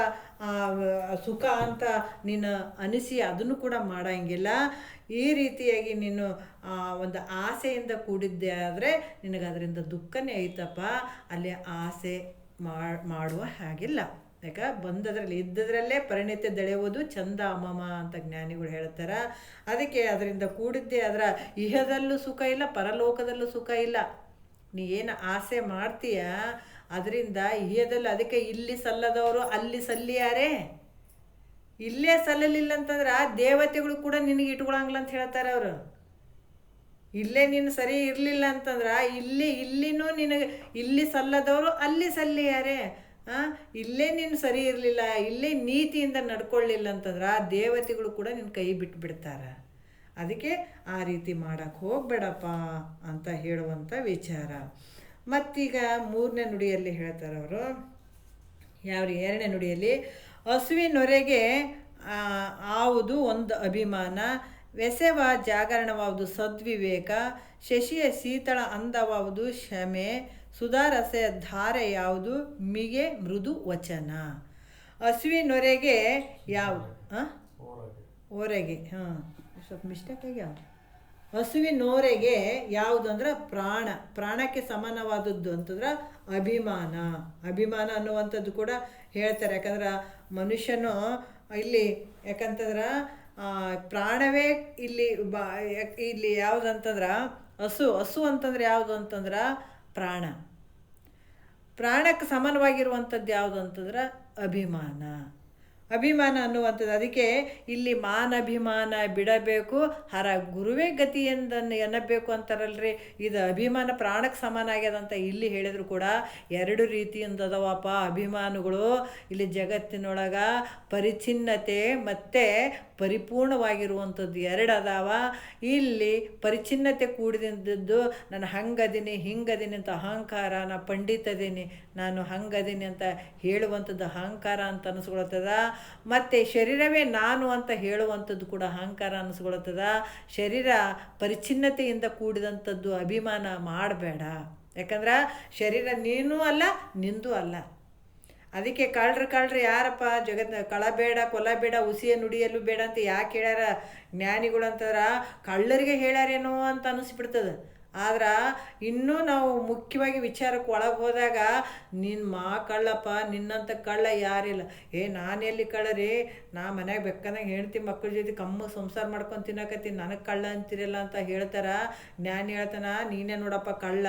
ಸುಖ ಅಂತ ನೀನು ಅನಿಸಿ ಅದನ್ನು ಕೂಡ ಮಾಡೋಂಗಿಲ್ಲ. ಈ ರೀತಿಯಾಗಿ ನೀನು ಒಂದು ಆಸೆಯಿಂದ ಕೂಡಿದ್ದೆ ಆದರೆ ನಿನಗೆ ಅದರಿಂದ ದುಃಖನೇ ಐತಪ್ಪ. ಅಲ್ಲಿ ಆಸೆ ಮಾಡುವ ಹಾಗಿಲ್ಲ. ಯಾಕೆ ಬಂದದ್ರಲ್ಲಿ ಇದ್ದದ್ರಲ್ಲೇ ಪರಿಣಿತಿ ದಳೆಯುವುದು ಚಂದ ಅಮ್ಮಮ್ಮ ಅಂತ ಜ್ಞಾನಿಗಳು ಹೇಳ್ತಾರೆ. ಅದಕ್ಕೆ ಅದರಿಂದ ಕೂಡಿದ್ದೆ ಅದರ ಇಹದಲ್ಲೂ ಸುಖ ಇಲ್ಲ, ಪರಲೋಕದಲ್ಲೂ ಸುಖ ಇಲ್ಲ. ನೀ ಏನು ಆಸೆ ಮಾಡ್ತೀಯ ಅದರಿಂದ ಇಹದಲ್ಲಿ. ಅದಕ್ಕೆ ಇಲ್ಲಿ ಸಲ್ಲದವರು ಅಲ್ಲಿ ಸಲ್ಲಿಯಾರೆ. ಇಲ್ಲೇ ಸಲ್ಲಲಿಲ್ಲ ಅಂತಂದ್ರೆ ದೇವತೆಗಳು ಕೂಡ ನಿನಗೆ ಇಟ್ಕೊಳಂಗಿಲ್ಲ ಅಂತ ಹೇಳ್ತಾರೆ ಅವರು. ಇಲ್ಲೇ ನೀನು ಸರಿ ಇರಲಿಲ್ಲ ಅಂತಂದ್ರೆ ಇಲ್ಲಿನೂ ನಿನಗೆ ಇಲ್ಲಿ ಸಲ್ಲದವರು ಅಲ್ಲಿ ಸಲ್ಲಿಯಾರೆ. ಇಲ್ಲೇ ನೀನು ಸರಿ ಇರಲಿಲ್ಲ, ಇಲ್ಲೇ ನೀತಿಯಿಂದ ನಡ್ಕೊಳ್ಳಿಲ್ಲ ಅಂತಂದ್ರೆ ದೇವತೆಗಳು ಕೂಡ ನಿನ್ನ ಕೈ ಬಿಟ್ಟು ಬಿಡ್ತಾರೆ. ಅದಕ್ಕೆ ಆ ರೀತಿ ಮಾಡೋಕ್ಕೆ ಹೋಗಬೇಡಪ್ಪ ಅಂತ ಹೇಳುವಂಥ ವಿಚಾರ. ಮತ್ತೀಗ 3ನೇ ನುಡಿಯಲ್ಲಿ ಹೇಳ್ತಾರೆ ಅವರು. ಯಾವ 2ನೇ ನುಡಿಯಲ್ಲಿ, ಹಸುವಿನೊರೆಗೆ ಆವುದು ಒಂದು ಅಭಿಮಾನ, ವ್ಯಸವ ಜಾಗರಣವಾವುದು ಸದ್ವಿವೇಕ, ಶಶಿಯ ಶೀತಳ ಅಂದವಾವುದು ಶಮೆ, ಸುಧಾರಸೆಯ ಧಾರೆ ಯಾವುದು ಮಿಗೆ ಮೃದು ವಚನ. ಹಸುವಿನೊರೆಗೆ ಯಾವುದು ಓರೆಗೆ, ಸ್ವಲ್ಪ ಮಿಸ್ಟೇಕ್ ಆಗ್ಯಾವ. ಹಸುವಿನೋರೆಗೆ ಯಾವುದು ಅಂದ್ರೆ ಪ್ರಾಣಕ್ಕೆ ಸಮಾನವಾದದ್ದು ಅಂತಂದ್ರೆ ಅಭಿಮಾನ. ಅಭಿಮಾನ ಅನ್ನುವಂಥದ್ದು ಕೂಡ ಹೇಳ್ತಾರೆ. ಯಾಕಂದ್ರೆ ಮನುಷ್ಯನು ಇಲ್ಲಿ ಯಾಕಂತಂದ್ರೆ ಪ್ರಾಣವೇ ಇಲ್ಲಿ ಯಾವುದಂತಂದ್ರೆ ಹಸು ಅಂತಂದ್ರೆ ಯಾವುದು ಅಂತಂದ್ರೆ ಪ್ರಾಣಕ್ಕೆ ಸಮಾನವಾಗಿರುವಂಥದ್ದು ಯಾವುದು ಅಂತಂದ್ರೆ ಅಭಿಮಾನ ಅನ್ನುವಂಥದ್ದು. ಅದಕ್ಕೆ ಇಲ್ಲಿ ಮಾನಭಿಮಾನ ಬಿಡಬೇಕು, ಹರ ಗುರುವೇ ಗತಿ ಎನ್ನಬೇಕು ಅಂತಾರಲ್ರಿ. ಇದು ಅಭಿಮಾನ ಪ್ರಾಣಕ್ಕೆ ಸಮಾನ ಆಗ್ಯದಂತ ಇಲ್ಲಿ ಹೇಳಿದ್ರು ಕೂಡ 2 ರೀತಿಯಿಂದದವಪ್ಪ ಅಭಿಮಾನಗಳು. ಇಲ್ಲಿ ಜಗತ್ತಿನೊಳಗೆ ಪರಿಚ್ಛಿನ್ನತೆ ಮತ್ತು ಪರಿಪೂರ್ಣವಾಗಿರುವಂಥದ್ದು 2 ಅದಾವ. ಇಲ್ಲಿ ಪರಿಚ್ಛಿನ್ನತೆ ಕೂಡಿದಂಥದ್ದು ನಾನು ಹಂಗದೀನಿ ಹಿಂಗದೀನಿ ಅಂತ ಅಹಂಕಾರ, ನಾ ಪಂಡಿತದೀನಿ, ನಾನು ಹಂಗದೀನಿ ಅಂತ ಹೇಳುವಂಥದ್ದು ಅಹಂಕಾರ ಅಂತ ಅನಿಸ್ಕೊಳ್ತದ. ಮತ್ತು ಶರೀರವೇ ನಾನು ಅಂತ ಹೇಳುವಂಥದ್ದು ಕೂಡ ಅಹಂಕಾರ ಅನಿಸ್ಕೊಳ್ತದ. ಶರೀರ ಪರಿಚ್ಛಿನ್ನತೆಯಿಂದ ಕೂಡಿದಂಥದ್ದು ಅಭಿಮಾನ ಮಾಡಬೇಡ. ಯಾಕಂದ್ರೆ ಶರೀರ ನೀನೂ ಅಲ್ಲ ನಿಂದು ಅಲ್ಲ. ಅದಕ್ಕೆ ಕಳ್ರು ಯಾರಪ್ಪ ಕಳಬೇಡ ಕೊಲ್ಲಬೇಡ ಉಸಿಯ ನುಡಿಯಲ್ಲೂ ಬೇಡ ಅಂತ ಯಾಕೆ ಹೇಳ್ಯಾರ ಜ್ಞಾನಿಗಳು ಅಂತಂದ್ರೆ ಕಳ್ಳರಿಗೆ ಹೇಳ್ಯಾರೇನೋ ಅಂತ ಅನಿಸ್ಬಿಡ್ತದೆ. ಆದ್ರೆ ಇನ್ನೂ ನಾವು ಮುಖ್ಯವಾಗಿ ವಿಚಾರಕ್ಕೆ ಒಳಗೆ ಹೋದಾಗ ಕಳ್ಳಪ್ಪ, ನಿನ್ನಂಥ ಕಳ್ಳ ಯಾರಿಲ್ಲ. ನಾನು ಎಲ್ಲಿ ಕಳ್ಳರಿ, ನಾ ಮನ್ಯಾಗ ಬೆಕ್ಕಂದಂಗೆ ಹೆಂಡ್ತಿ ಮಕ್ಕಳ ಜೊತೆ ಕಮ್ಮ ಸಂಸಾರ ಮಾಡ್ಕೊಂಡು ತಿನ್ನಕತ್ತೀನಿ, ನನಗೆ ಕಳ್ಳ ಅಂತಿರಲ್ಲ ಅಂತ ಹೇಳ್ತಾರ. ಜ್ಞಾನಿ ಹೇಳ್ತಾನ, ನೀನೇ ನೋಡಪ್ಪ ಕಳ್ಳ.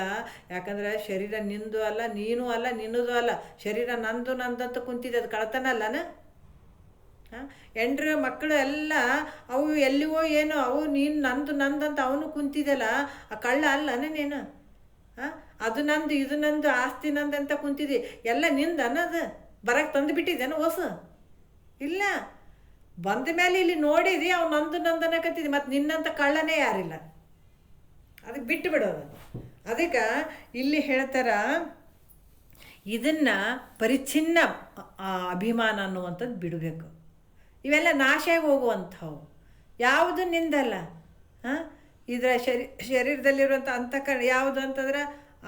ಯಾಕಂದ್ರೆ ಶರೀರ ನಿಂದು ಅಲ್ಲ, ನೀನು ಅಲ್ಲ, ನಿನ್ನದು ಅಲ್ಲ. ಶರೀರ ನಂದಂತ ಕುಂತಿದೆ, ಅದು ಕಳ್ತನ ಅಲ್ಲನ. ಹೆಂಡ್ರು ಮಕ್ಕಳು ಎಲ್ಲ ಅವು ಎಲ್ಲಿವೋ ಏನೋ, ಅವು ನೀನು ನಂದಂತ ಅವನು ಕುಂತಿದಲ್ಲ, ಆ ಕಳ್ಳ ಅಲ್ಲನ ನೀನು. ಅದು ನಂದು ಇದು ನಂದು ಆಸ್ತಿ ನಂದಂತ ಕುಂತಿದ್ದಿ, ಎಲ್ಲ ನಿಂದು ಅನ್ನೋದು ಬರಕ್ಕೆ ತಂದು ಬಿಟ್ಟಿದ್ದೇನು ಹೊಸ ಇಲ್ಲ. ಬಂದ ಮೇಲೆ ಇಲ್ಲಿ ನೋಡಿದಿ ಅವು ನಂದನಕತ್ತಿದ್ದಿ, ಮತ್ತು ನಿನ್ನಂಥ ಕಳ್ಳನೇ ಯಾರಿಲ್ಲ. ಅದಕ್ಕೆ ಬಿಟ್ಟು ಬಿಡೋದು. ಅದಕ್ಕೆ ಇಲ್ಲಿ ಹೇಳ್ತಾರ ಇದನ್ನು ಪರಿಚ್ಛಿನ್ನ ಅಭಿಮಾನ ಅನ್ನುವಂಥದ್ದು ಬಿಡಬೇಕು. ಇವೆಲ್ಲ ನಾಶ ಹೋಗುವಂಥವು, ಯಾವುದು ನಿಂದಲ್ಲ. ಹಾಂ, ಇದರ ಶರೀರದಲ್ಲಿರುವಂಥ ಅಂತಃಕರಣ ಯಾವುದು ಅಂತಂದ್ರೆ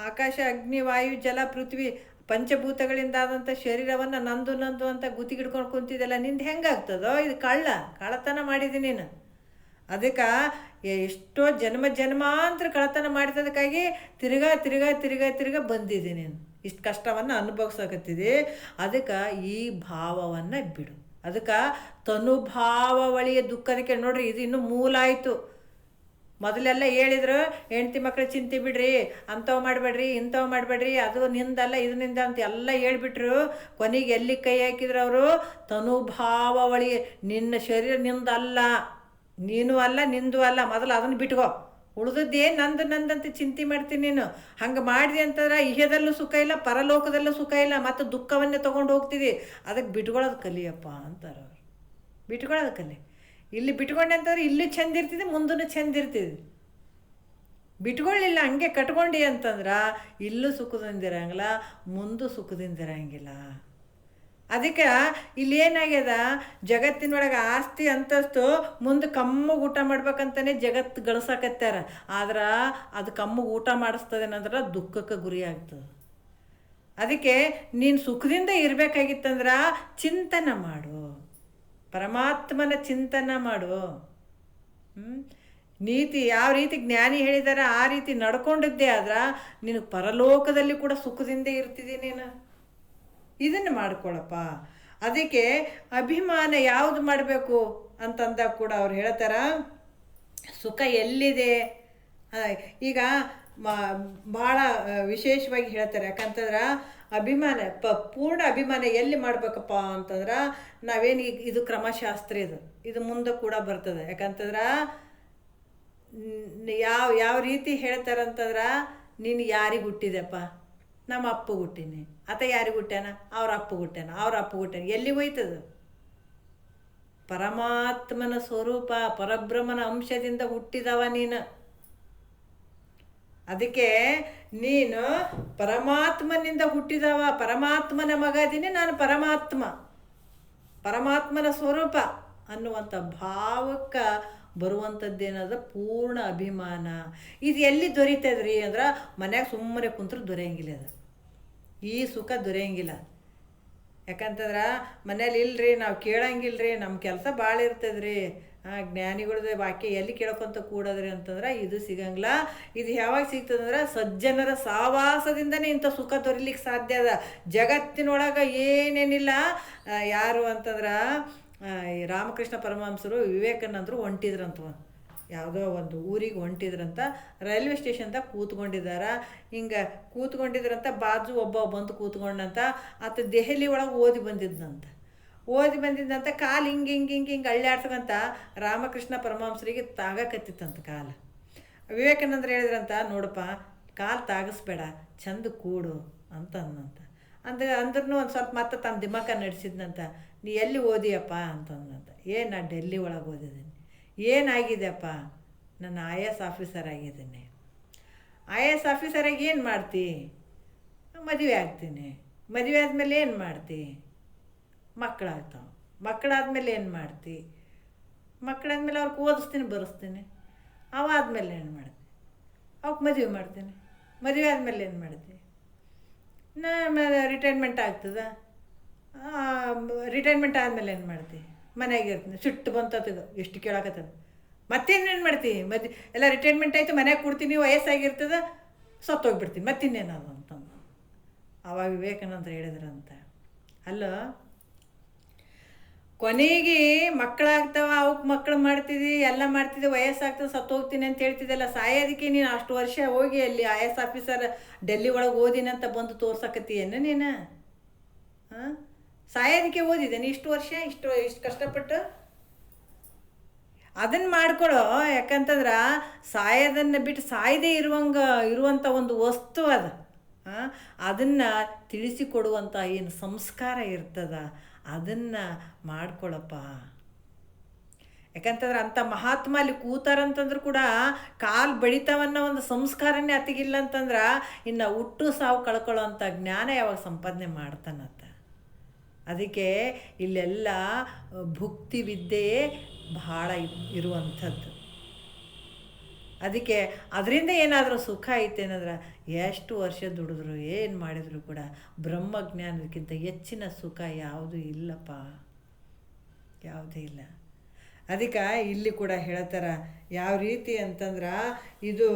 ಆಕಾಶ, ಅಗ್ನಿ, ವಾಯು, ಜಲ, ಪೃಥ್ವಿ ಪಂಚಭೂತಗಳಿಂದ ಆದಂಥ ಶರೀರವನ್ನು ನಂದು ನಂದು ಅಂತ ಗುತ್ತಿಗಿಡ್ಕೊಂಡು ಕುಂತಿದ್ದಲ್ಲ, ನಿಂದು ಹೆಂಗಾಗ್ತದೋ? ಇದು ಕಳ್ಳತನ ಮಾಡಿದ್ದೀನಿ ನೀನು. ಅದಕ್ಕೆ ಎಷ್ಟೋ ಜನ್ಮಾಂತರ ಕಳ್ಳತನ ಮಾಡಿದ್ದಕ್ಕಾಗಿ ತಿರ್ಗಾ ತಿರ್ಗಾ ತಿರ್ಗಾ ತಿರ್ಗಾ ಬಂದಿದ್ದೀನಿ ನೀನು, ಇಷ್ಟು ಕಷ್ಟವನ್ನು ಅನುಭವಿಸಕತ್ತಿದೆ. ಅದಕ್ಕೆ ಈ ಭಾವವನ್ನು ಬಿಡು. ಅದಕ್ಕೆ ತನುಭಾವವಳಿಯ ದುಃಖದಕ್ಕೆ ನೋಡ್ರಿ, ಇದು ಇನ್ನೂ ಮೂಲ ಆಯಿತು. ಮೊದಲೆಲ್ಲ ಹೇಳಿದ್ರು ಹೆಂಡ್ತಿ ಮಕ್ಳು ಚಿಂತೆ ಬಿಡ್ರಿ, ಅಂಥವು ಮಾಡಬೇಡ್ರಿ, ಇಂಥವು ಮಾಡಬೇಡ್ರಿ, ಅದು ನಿಂದಲ್ಲ ಇದು ನಿಂದ ಅಂತ ಎಲ್ಲ ಹೇಳ್ಬಿಟ್ರು. ಕೊನೆಗೆ ಎಲ್ಲಿ ಕೈ ಹಾಕಿದ್ರು ಅವರು? ತನುಭಾವವಳಿ, ನಿನ್ನ ಶರೀರ ನಿಂದಲ್ಲ, ನೀನು ಅಲ್ಲ, ನಿಂದು ಅಲ್ಲ, ಮೊದಲು ಅದನ್ನು ಬಿಟ್ಕೋ, ಉಳಿದದ್ದೇ ನಂದಂತ ಚಿಂತೆ ಮಾಡ್ತೀನಿ ನೀನು. ಹಂಗೆ ಮಾಡಿದೆ ಅಂತಂದ್ರೆ ಇಹದಲ್ಲೂ ಸುಖ ಇಲ್ಲ, ಪರಲೋಕದಲ್ಲೂ ಸುಖ ಇಲ್ಲ, ಮತ್ತು ದುಃಖವನ್ನೇ ತೊಗೊಂಡು ಹೋಗ್ತಿದ್ದಿ. ಅದಕ್ಕೆ ಬಿಟ್ಕೊಳ್ಳೋದು ಕಲಿಯಪ್ಪ ಅಂತಾರೆ ಅವರು. ಬಿಟ್ಕೊಳ್ಳೋದು ಕಲಿ. ಇಲ್ಲಿ ಬಿಟ್ಕೊಂಡೆ ಅಂತಂದ್ರೆ ಇಲ್ಲಿ ಚೆಂದ ಇರ್ತಿದೆ, ಮುಂದೂ ಚೆಂದ ಇರ್ತಿದೆ. ಬಿಟ್ಕೊಳ್ಳಿಲ್ಲ ಹಂಗೆ ಕಟ್ಕೊಂಡು ಅಂತಂದ್ರೆ ಇಲ್ಲೂ ಸುಖದಿಂದಿರಂಗಿಲ್ಲ, ಮುಂದೂ ಸುಖದಿಂದಿರಂಗಿಲ್ಲ. ಅದಕ್ಕೆ ಇಲ್ಲಿ ಏನಾಗ್ಯದ, ಜಗತ್ತಿನೊಳಗೆ ಆಸ್ತಿ ಅಂತಸ್ತು ಮುಂದೆ ಕಮ್ಮಗೆ ಊಟ ಮಾಡ್ಬೇಕಂತಲೇ ಜಗತ್ತು ಗಳಿಸಾಕತ್ಯಾರ. ಆದ್ರೆ ಅದು ಕಮ್ಮಗೆ ಊಟ ಮಾಡಿಸ್ತದೇನಂದ್ರೆ ದುಃಖಕ್ಕೆ ಗುರಿ ಆಗ್ತದೆ. ಅದಕ್ಕೆ ನೀನು ಸುಖದಿಂದ ಇರಬೇಕಾಗಿತ್ತಂದ್ರೆ ಚಿಂತನೆ ಮಾಡು, ಪರಮಾತ್ಮನ ಚಿಂತನೆ ಮಾಡು. ನೀತಿ ಯಾವ ರೀತಿ ಜ್ಞಾನಿ ಹೇಳಿದಾರೆ ಆ ರೀತಿ ನಡ್ಕೊಂಡಿದ್ದೆ ಆದ್ರೆ ನೀನು ಪರಲೋಕದಲ್ಲಿ ಕೂಡ ಸುಖದಿಂದ ಇರ್ತಿದ್ದೀನಿ ನೀನು. ಇದನ್ನು ಮಾಡ್ಕೊಳಪ್ಪ. ಅದಕ್ಕೆ ಅಭಿಮಾನ ಯಾವುದು ಮಾಡಬೇಕು ಅಂತಂದಾಗ ಕೂಡ ಅವ್ರು ಹೇಳ್ತಾರ, ಸುಖ ಎಲ್ಲಿದೆ. ಈಗ ಭಾಳ ವಿಶೇಷವಾಗಿ ಹೇಳ್ತಾರೆ. ಯಾಕಂತಂದ್ರೆ ಅಭಿಮಾನ ಪೂರ್ಣ ಅಭಿಮಾನ ಎಲ್ಲಿ ಮಾಡ್ಬೇಕಪ್ಪ ಅಂತಂದ್ರೆ ನಾವೇನು ಇದು ಕ್ರಮಶಾಸ್ತ್ರ, ಇದು ಮುಂದೆ ಕೂಡ ಬರ್ತದೆ. ಯಾಕಂತಂದ್ರೆ ಯಾವ ರೀತಿ ಹೇಳ್ತಾರಂತಂದ್ರೆ, ನೀನು ಯಾರಿಗೆ ಹುಟ್ಟಿದೆಪ್ಪ? ನಮ್ಮ ಅಪ್ಪ ಹುಟ್ಟೀನಿ. ಆತ ಯಾರಿಗೆ ಹುಟ್ಟ್ಯಾನ? ಅವ್ರ ಅಪ್ಪ ಹುಟ್ಟ್ಯಾನ, ಅವ್ರ ಅಪ್ಪ ಹುಟ್ಟ್ಯಾನ. ಎಲ್ಲಿ ಹೋಯ್ತದ? ಪರಮಾತ್ಮನ ಸ್ವರೂಪ, ಪರಬ್ರಹ್ಮನ ಅಂಶದಿಂದ ಹುಟ್ಟಿದವ ನೀನು. ಅದಕ್ಕೆ ನೀನು ಪರಮಾತ್ಮನಿಂದ ಹುಟ್ಟಿದವ, ಪರಮಾತ್ಮನ ಮಗ ಅದೀನಿ ನಾನು, ಪರಮಾತ್ಮನ ಸ್ವರೂಪ ಅನ್ನುವಂಥ ಭಾವಕ್ಕೆ ಬರುವಂಥದ್ದೇನದ ಪೂರ್ಣ ಅಭಿಮಾನ. ಇದು ಎಲ್ಲಿ ದೊರೀತದ್ರಿ ಅಂದ್ರೆ ಮನ್ಯಾಗ ಸುಮ್ಮನೆ ಕುಂತ್ರು ದೊರೆಯಂಗಿಲ್ಲ. ಅದು ಈ ಸುಖ ದೊರೆಯಂಗಿಲ್ಲ. ಯಾಕಂತಂದ್ರೆ ಮನೇಲಿ ಇಲ್ಲರಿ, ನಾವು ಕೇಳಂಗಿಲ್ರಿ, ನಮ್ಮ ಕೆಲಸ ಭಾಳ ಇರ್ತದ್ರಿ, ಜ್ಞಾನಿಗಳದ್ದು ವಾಕ್ಯ ಎಲ್ಲಿ ಕೇಳ್ಕೊಂತ ಕೂಡೋದ್ರಿ ಅಂತಂದ್ರೆ ಇದು ಸಿಗಂಗಿಲ್ಲ. ಇದು ಯಾವಾಗ ಸಿಗ್ತದಂದ್ರೆ ಸಜ್ಜನರ ಸಹವಾಸದಿಂದನೇ ಇಂಥ ಸುಖ ದೊರಿಲಿಕ್ಕೆ ಸಾಧ್ಯ ಅದ. ಜಗತ್ತಿನೊಳಗೆ ಏನೇನಿಲ್ಲ. ಯಾರು ಅಂತಂದ್ರೆ ಈ ರಾಮಕೃಷ್ಣ ಪರಮಹಂಸರು ವಿವೇಕಾನಂದರು ಹೊಂಟಿದ್ರಂತ, ಯಾವುದೋ ಒಂದು ಊರಿಗೆ ಹೊಂಟಿದ್ರಂತ. ರೈಲ್ವೆ ಸ್ಟೇಷನ್ದಾಗ ಕೂತ್ಕೊಂಡಿದ್ದಾರ. ಹಿಂಗೆ ಕೂತ್ಕೊಂಡಿದ್ರಂತ, ಬಾಜು ಒಬ್ಬ ಬಂದು ಕೂತ್ಕೊಂಡಂತ. ಆತ ದೆಹಲಿ ಒಳಗೆ ಓದಿ ಬಂದಿದ್ದಂತ. ಕಾಲು ಹಿಂಗೆ ಅಳ್ಳಾಡ್ಸಕಂತ ರಾಮಕೃಷ್ಣ ಪರಮಹಂಸರಿಗೆ ತಾಗಕತ್ತಿತ್ತಂತ ಕಾಲು. ವಿವೇಕಾನಂದರು ಹೇಳಿದ್ರಂತ, ನೋಡಪ್ಪ ಕಾಲು ತಾಗಿಸ್ಬೇಡ, ಚಂದ ಕೂಡು ಅಂತಂದಂತ. ಅಂದ್ರೂ ಒಂದು ಸ್ವಲ್ಪ ಮತ್ತೆ ತಮ್ಮ ದಿಮಾಕ ನಡೆಸಿದ್ನಂತ. ನೀ ಎಲ್ಲಿ ಓದಿಯಪ್ಪ ಅಂತಂದಂತ. ನಾ ಡೆಲ್ಲಿ ಒಳಗೆ ಓದಿದ್ದೀನಿ. ಏನಾಗಿದೆಯಪ್ಪ? ನಾನು IAS ಆಫೀಸರ್ ಆಗಿದ್ದೀನಿ. IAS ಆಫೀಸರಾಗಿ ಏನು ಮಾಡ್ತಿ? ಮದುವೆ ಆಗ್ತೀನಿ. ಮದುವೆ ಆದಮೇಲೆ ಏನು ಮಾಡ್ತಿ? ಮಕ್ಕಳಾಗ್ತಾವೆ. ಮಕ್ಕಳಾದ್ಮೇಲೆ ಏನು ಮಾಡ್ತಿ? ಮಕ್ಕಳಾದ್ಮೇಲೆ ಅವ್ರಿಗೆ ಓದಿಸ್ತೀನಿ, ಬರೆಸ್ತೀನಿ. ಅವಾದ್ಮೇಲೆ ಏನು ಮಾಡ್ತಿ? ಅವಕ್ಕೆ ಮದುವೆ ಮಾಡ್ತೀನಿ. ಮದುವೆ ಆದಮೇಲೆ ಏನು ಮಾಡ್ತಿ? ರಿಟೈರ್ಮೆಂಟ್ ಆಗ್ತದ. ರಿಟೈರ್ಮೆಂಟ್ ಆದಮೇಲೆ ಏನು ಮಾಡ್ತಿ? ಮನೆಯಾಗೆ ಇರ್ತೀನಿ. ಸಿಟ್ಟು ಬಂತದ, ಎಷ್ಟು ಕೇಳಾಕತ್ತದ. ಮತ್ತೇನೇನು ಮಾಡ್ತಿ? ಎಲ್ಲ ರಿಟೈರ್ಮೆಂಟ್ ಆಯಿತು, ಮನ್ಯಾಗೆ ಕೊಡ್ತೀನಿ, ವಯಸ್ಸಾಗಿರ್ತದ, ಸತ್ತೋಗ್ಬಿಡ್ತೀನಿ, ಮತ್ತಿನ್ನೇನದು ಅಂತಂದು. ಆವಾಗ ವಿವೇಕಾನಂದರು ಹೇಳಿದ್ರಂತ, ಅಲ್ಲ ಕೊನೆಗೆ ಮಕ್ಕಳಾಗ್ತಾವ, ಅವಕ್ಕೆ ಮಕ್ಕಳು ಮಾಡ್ತಿದ್ದಿ, ಎಲ್ಲ ಮಾಡ್ತಿದ್ದೆ, ವಯಸ್ಸಾಗ್ತದೆ, ಸತ್ತೋಗ್ತೀನಿ ಅಂತ ಹೇಳ್ತಿದ್ದಲ್ಲ. ಸಾಯೋದಕ್ಕೆ ನೀನು ಅಷ್ಟು ವರ್ಷ ಹೋಗಿ ಅಲ್ಲಿ IAS ಆಫೀಸರ್ ಡೆಲ್ಲಿ ಒಳಗೆ ಓದಿನಂತ ಬಂದು ತೋರ್ಸಕತ್ತೀಯೇನು ನೀನು? ಸಾಯೋದಕ್ಕೆ ಓದಿದ್ದೇನೆ ಇಷ್ಟು ವರ್ಷ, ಇಷ್ಟು ಕಷ್ಟಪಟ್ಟು? ಅದನ್ನು ಮಾಡ್ಕೊಳ್ಳೋ. ಯಾಕಂತಂದ್ರೆ ಸಾಯೋದನ್ನು ಬಿಟ್ಟು ಸಾಯದೇ ಇರುವಂಥ ಒಂದು ವಸ್ತು ಅದು. ಅದನ್ನು ತಿಳಿಸಿಕೊಡುವಂಥ ಏನು ಸಂಸ್ಕಾರ ಇರ್ತದ ಅದನ್ನು ಮಾಡ್ಕೊಳಪ್ಪ. ಯಾಕಂತಂದ್ರೆ ಅಂಥ ಮಹಾತ್ಮ ಅಲ್ಲಿ ಕೂತಾರಂತಂದ್ರೂ ಕೂಡ ಕಾಲು ಬಡಿತಾವನ್ನೋ ಒಂದು ಸಂಸ್ಕಾರನೇ ಅತಿಗಿಲ್ಲ ಅಂತಂದ್ರೆ ಇನ್ನು ಹುಟ್ಟು ಸಾವು ಕಳ್ಕೊಳ್ಳೋ ಅಂಥ ಜ್ಞಾನ ಯಾವಾಗ ಸಂಪಾದನೆ ಮಾಡ್ತಾನಂತ. ಅದಕ್ಕೆ ಇಲ್ಲೆಲ್ಲ ಭುಕ್ತಿ ವಿದ್ಯೆಯೇ ಭಾಳ ಇರುವಂಥದ್ದು. ಅದಕ್ಕೆ ಅದರಿಂದ ಏನಾದರೂ ಸುಖ ಐತೇನಂದ್ರೆ ಎಷ್ಟು ವರ್ಷ ದುಡಿದ್ರು ಏನು ಮಾಡಿದ್ರು ಕೂಡ ಬ್ರಹ್ಮಜ್ಞಾನಕ್ಕಿಂತ ಹೆಚ್ಚಿನ ಸುಖ ಯಾವುದೂ ಇಲ್ಲಪ್ಪ, ಯಾವುದೇ ಇಲ್ಲ. ಅದಕ್ಕೆ ಇಲ್ಲಿ ಕೂಡ ಹೇಳ್ತಾರೆ ಯಾವ ರೀತಿ ಅಂತಂದ್ರೆ ಇದು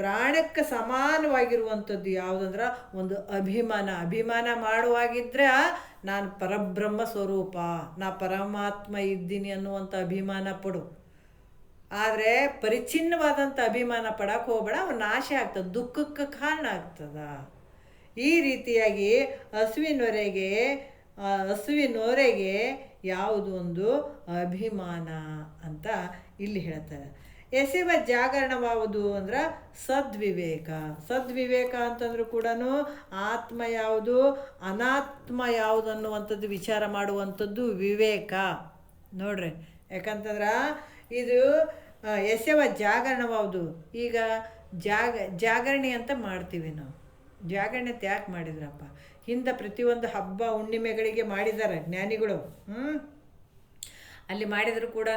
ಪ್ರಾಣಕ್ಕೆ ಸಮಾನವಾಗಿರುವಂಥದ್ದು ಯಾವುದಂದ್ರೆ ಒಂದು ಅಭಿಮಾನ ಮಾಡುವಾಗಿದ್ರೆ ನಾನು ಪರಬ್ರಹ್ಮ ಸ್ವರೂಪ, ನಾ ಪರಮಾತ್ಮ ಇದ್ದೀನಿ ಅನ್ನುವಂಥ ಅಭಿಮಾನ ಪಡು. ಆದರೆ ಪರಿಚ್ಛಿನ್ನವಾದಂಥ ಅಭಿಮಾನ ಪಡಕ್ಕೆ ಹೋಗ್ಬೇಡ, ಅವನು ನಾಶ ಆಗ್ತದೆ, ದುಃಖಕ್ಕೆ ಕಾರಣ ಆಗ್ತದ. ಈ ರೀತಿಯಾಗಿ ಹಸುವಿನವರೆಗೆ ಯಾವುದು ಒಂದು ಅಭಿಮಾನ ಅಂತ ಇಲ್ಲಿ ಹೇಳ್ತಾರೆ. ಎಸೆವ ಜಾಗರಣವಾವುದು ಅಂದ್ರೆ ಸದ್ವಿವೇಕ ಅಂತಂದ್ರೂ ಕೂಡ ಆತ್ಮ ಯಾವುದು ಅನಾತ್ಮ ಯಾವುದು ಅನ್ನುವಂಥದ್ದು ವಿಚಾರ ಮಾಡುವಂಥದ್ದು ವಿವೇಕ ನೋಡ್ರಿ. ಯಾಕಂತಂದ್ರೆ ಇದು ಎಸೆವ ಜಾಗರಣವಾವುದು. ಈಗ ಜಾಗರಣೆ ಅಂತ ಮಾಡ್ತೀವಿ ನಾವು. ಜಾಗರಣೆ ಅಂತ ಯಾಕೆ ಮಾಡಿದ್ರಪ್ಪ? ಹಿಂದೆ ಪ್ರತಿಯೊಂದು ಹಬ್ಬ ಹುಣ್ಣಿಮೆಗಳಿಗೆ ಮಾಡಿದ್ದಾರೆ ಜ್ಞಾನಿಗಳು. ಅಲ್ಲಿ ಮಾಡಿದ್ರು ಕೂಡ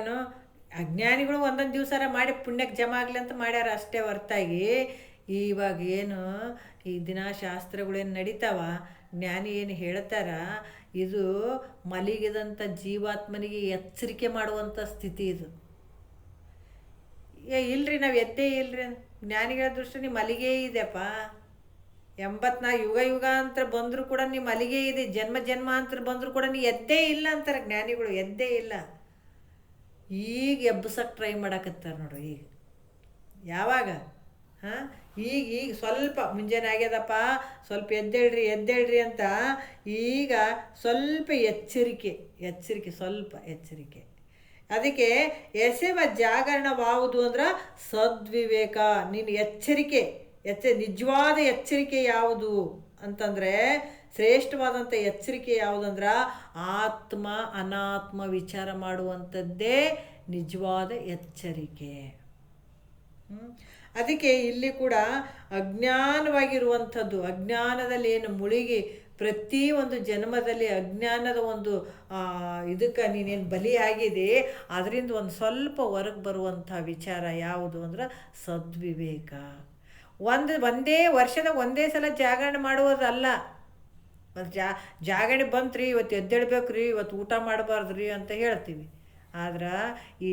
ಅಜ್ಞಾನಿಗಳು ಒಂದೊಂದು ದಿವಸ ಮಾಡಿ ಪುಣ್ಯಕ್ಕೆ ಜಮಾ ಆಗಲಿ ಅಂತ ಮಾಡ್ಯಾರ ಅಷ್ಟೇ ಹೊರತಾಗಿ ಇವಾಗ ಏನು ಈ ದಿನ ಶಾಸ್ತ್ರಗಳೇನು ನಡೀತಾವ, ಜ್ಞಾನಿ ಏನು ಹೇಳ್ತಾರ, ಇದು ಮಲಗಿದಂಥ ಜೀವಾತ್ಮನಿಗೆ ಎಚ್ಚರಿಕೆ ಮಾಡುವಂಥ ಸ್ಥಿತಿ ಇದು. ಇಲ್ರಿ ನಾವು ಎದ್ದೇ ಇಲ್ರಿ, ಜ್ಞಾನಿಗಳ ದೃಷ್ಟಿ ನೀವು ಮಲಿಗೆ ಇದೆಯಪ್ಪ. 84 ಯುಗಾಂತರ ಬಂದರೂ ಕೂಡ ನೀವು ಮಲಿಗೆ ಇದೆ, ಜನ್ಮಾಂತರ ಬಂದರೂ ಕೂಡ ನೀವು ಎದ್ದೇ ಇಲ್ಲ ಅಂತಾರೆ ಜ್ಞಾನಿಗಳು. ಎದ್ದೇ ಇಲ್ಲ. ಈಗ ಎಬ್ಬಸಕ್ಕೆ ಟ್ರೈ ಮಾಡಕತ್ತಾರೆ ನೋಡ್ರಿ. ಈಗ ಯಾವಾಗ ಈಗ ಸ್ವಲ್ಪ ಮುಂಜಾನೆ ಆಗ್ಯದಪ್ಪ, ಸ್ವಲ್ಪ ಎದ್ದೇಳ್ರಿ ಅಂತ ಈಗ ಸ್ವಲ್ಪ ಎಚ್ಚರಿಕೆ, ಸ್ವಲ್ಪ ಎಚ್ಚರಿಕೆ. ಅದಕ್ಕೆ ಎಸೆವ ಜಾಗರಣವಾವುದು ಅಂದ್ರೆ ಸದ್ವಿವೇಕ. ನೀನು ಎಚ್ಚರಿಕೆ ನಿಜವಾದ ಎಚ್ಚರಿಕೆ ಯಾವುದು ಅಂತಂದರೆ, ಶ್ರೇಷ್ಠವಾದಂಥ ಎಚ್ಚರಿಕೆ ಯಾವುದಂದ್ರೆ ಆತ್ಮ ಅನಾತ್ಮ ವಿಚಾರ ಮಾಡುವಂಥದ್ದೇ ನಿಜವಾದ ಎಚ್ಚರಿಕೆ. ಅದಕ್ಕೆ ಇಲ್ಲಿ ಕೂಡ ಅಜ್ಞಾನವಾಗಿರುವಂಥದ್ದು, ಅಜ್ಞಾನದಲ್ಲಿ ಏನು ಮುಳುಗಿ ಪ್ರತಿ ಒಂದು ಜನ್ಮದಲ್ಲಿ ಅಜ್ಞಾನದ ಒಂದು ಇದಕ್ಕೆ ನೀನೇನು ಬಲಿಯಾಗಿದೆ, ಅದರಿಂದ ಒಂದು ಸ್ವಲ್ಪ ಹೊರಗೆ ಬರುವಂಥ ವಿಚಾರ ಯಾವುದು ಅಂದ್ರೆ ಸದ್ವಿವೇಕ. ಒಂದೇ ವರ್ಷದ ಒಂದೇ ಸಲ ಜಾಗರಣೆ ಮಾಡುವುದಲ್ಲ. ಜಾಗರಣೆ ಬಂತ್ರಿ, ಇವತ್ತು ಎದ್ದೇಳ್ಬೇಕು ರೀ, ಇವತ್ತು ಊಟ ಮಾಡಬಾರ್ದು ರೀ ಅಂತ ಹೇಳ್ತೀವಿ. ಆದ್ರೆ ಈ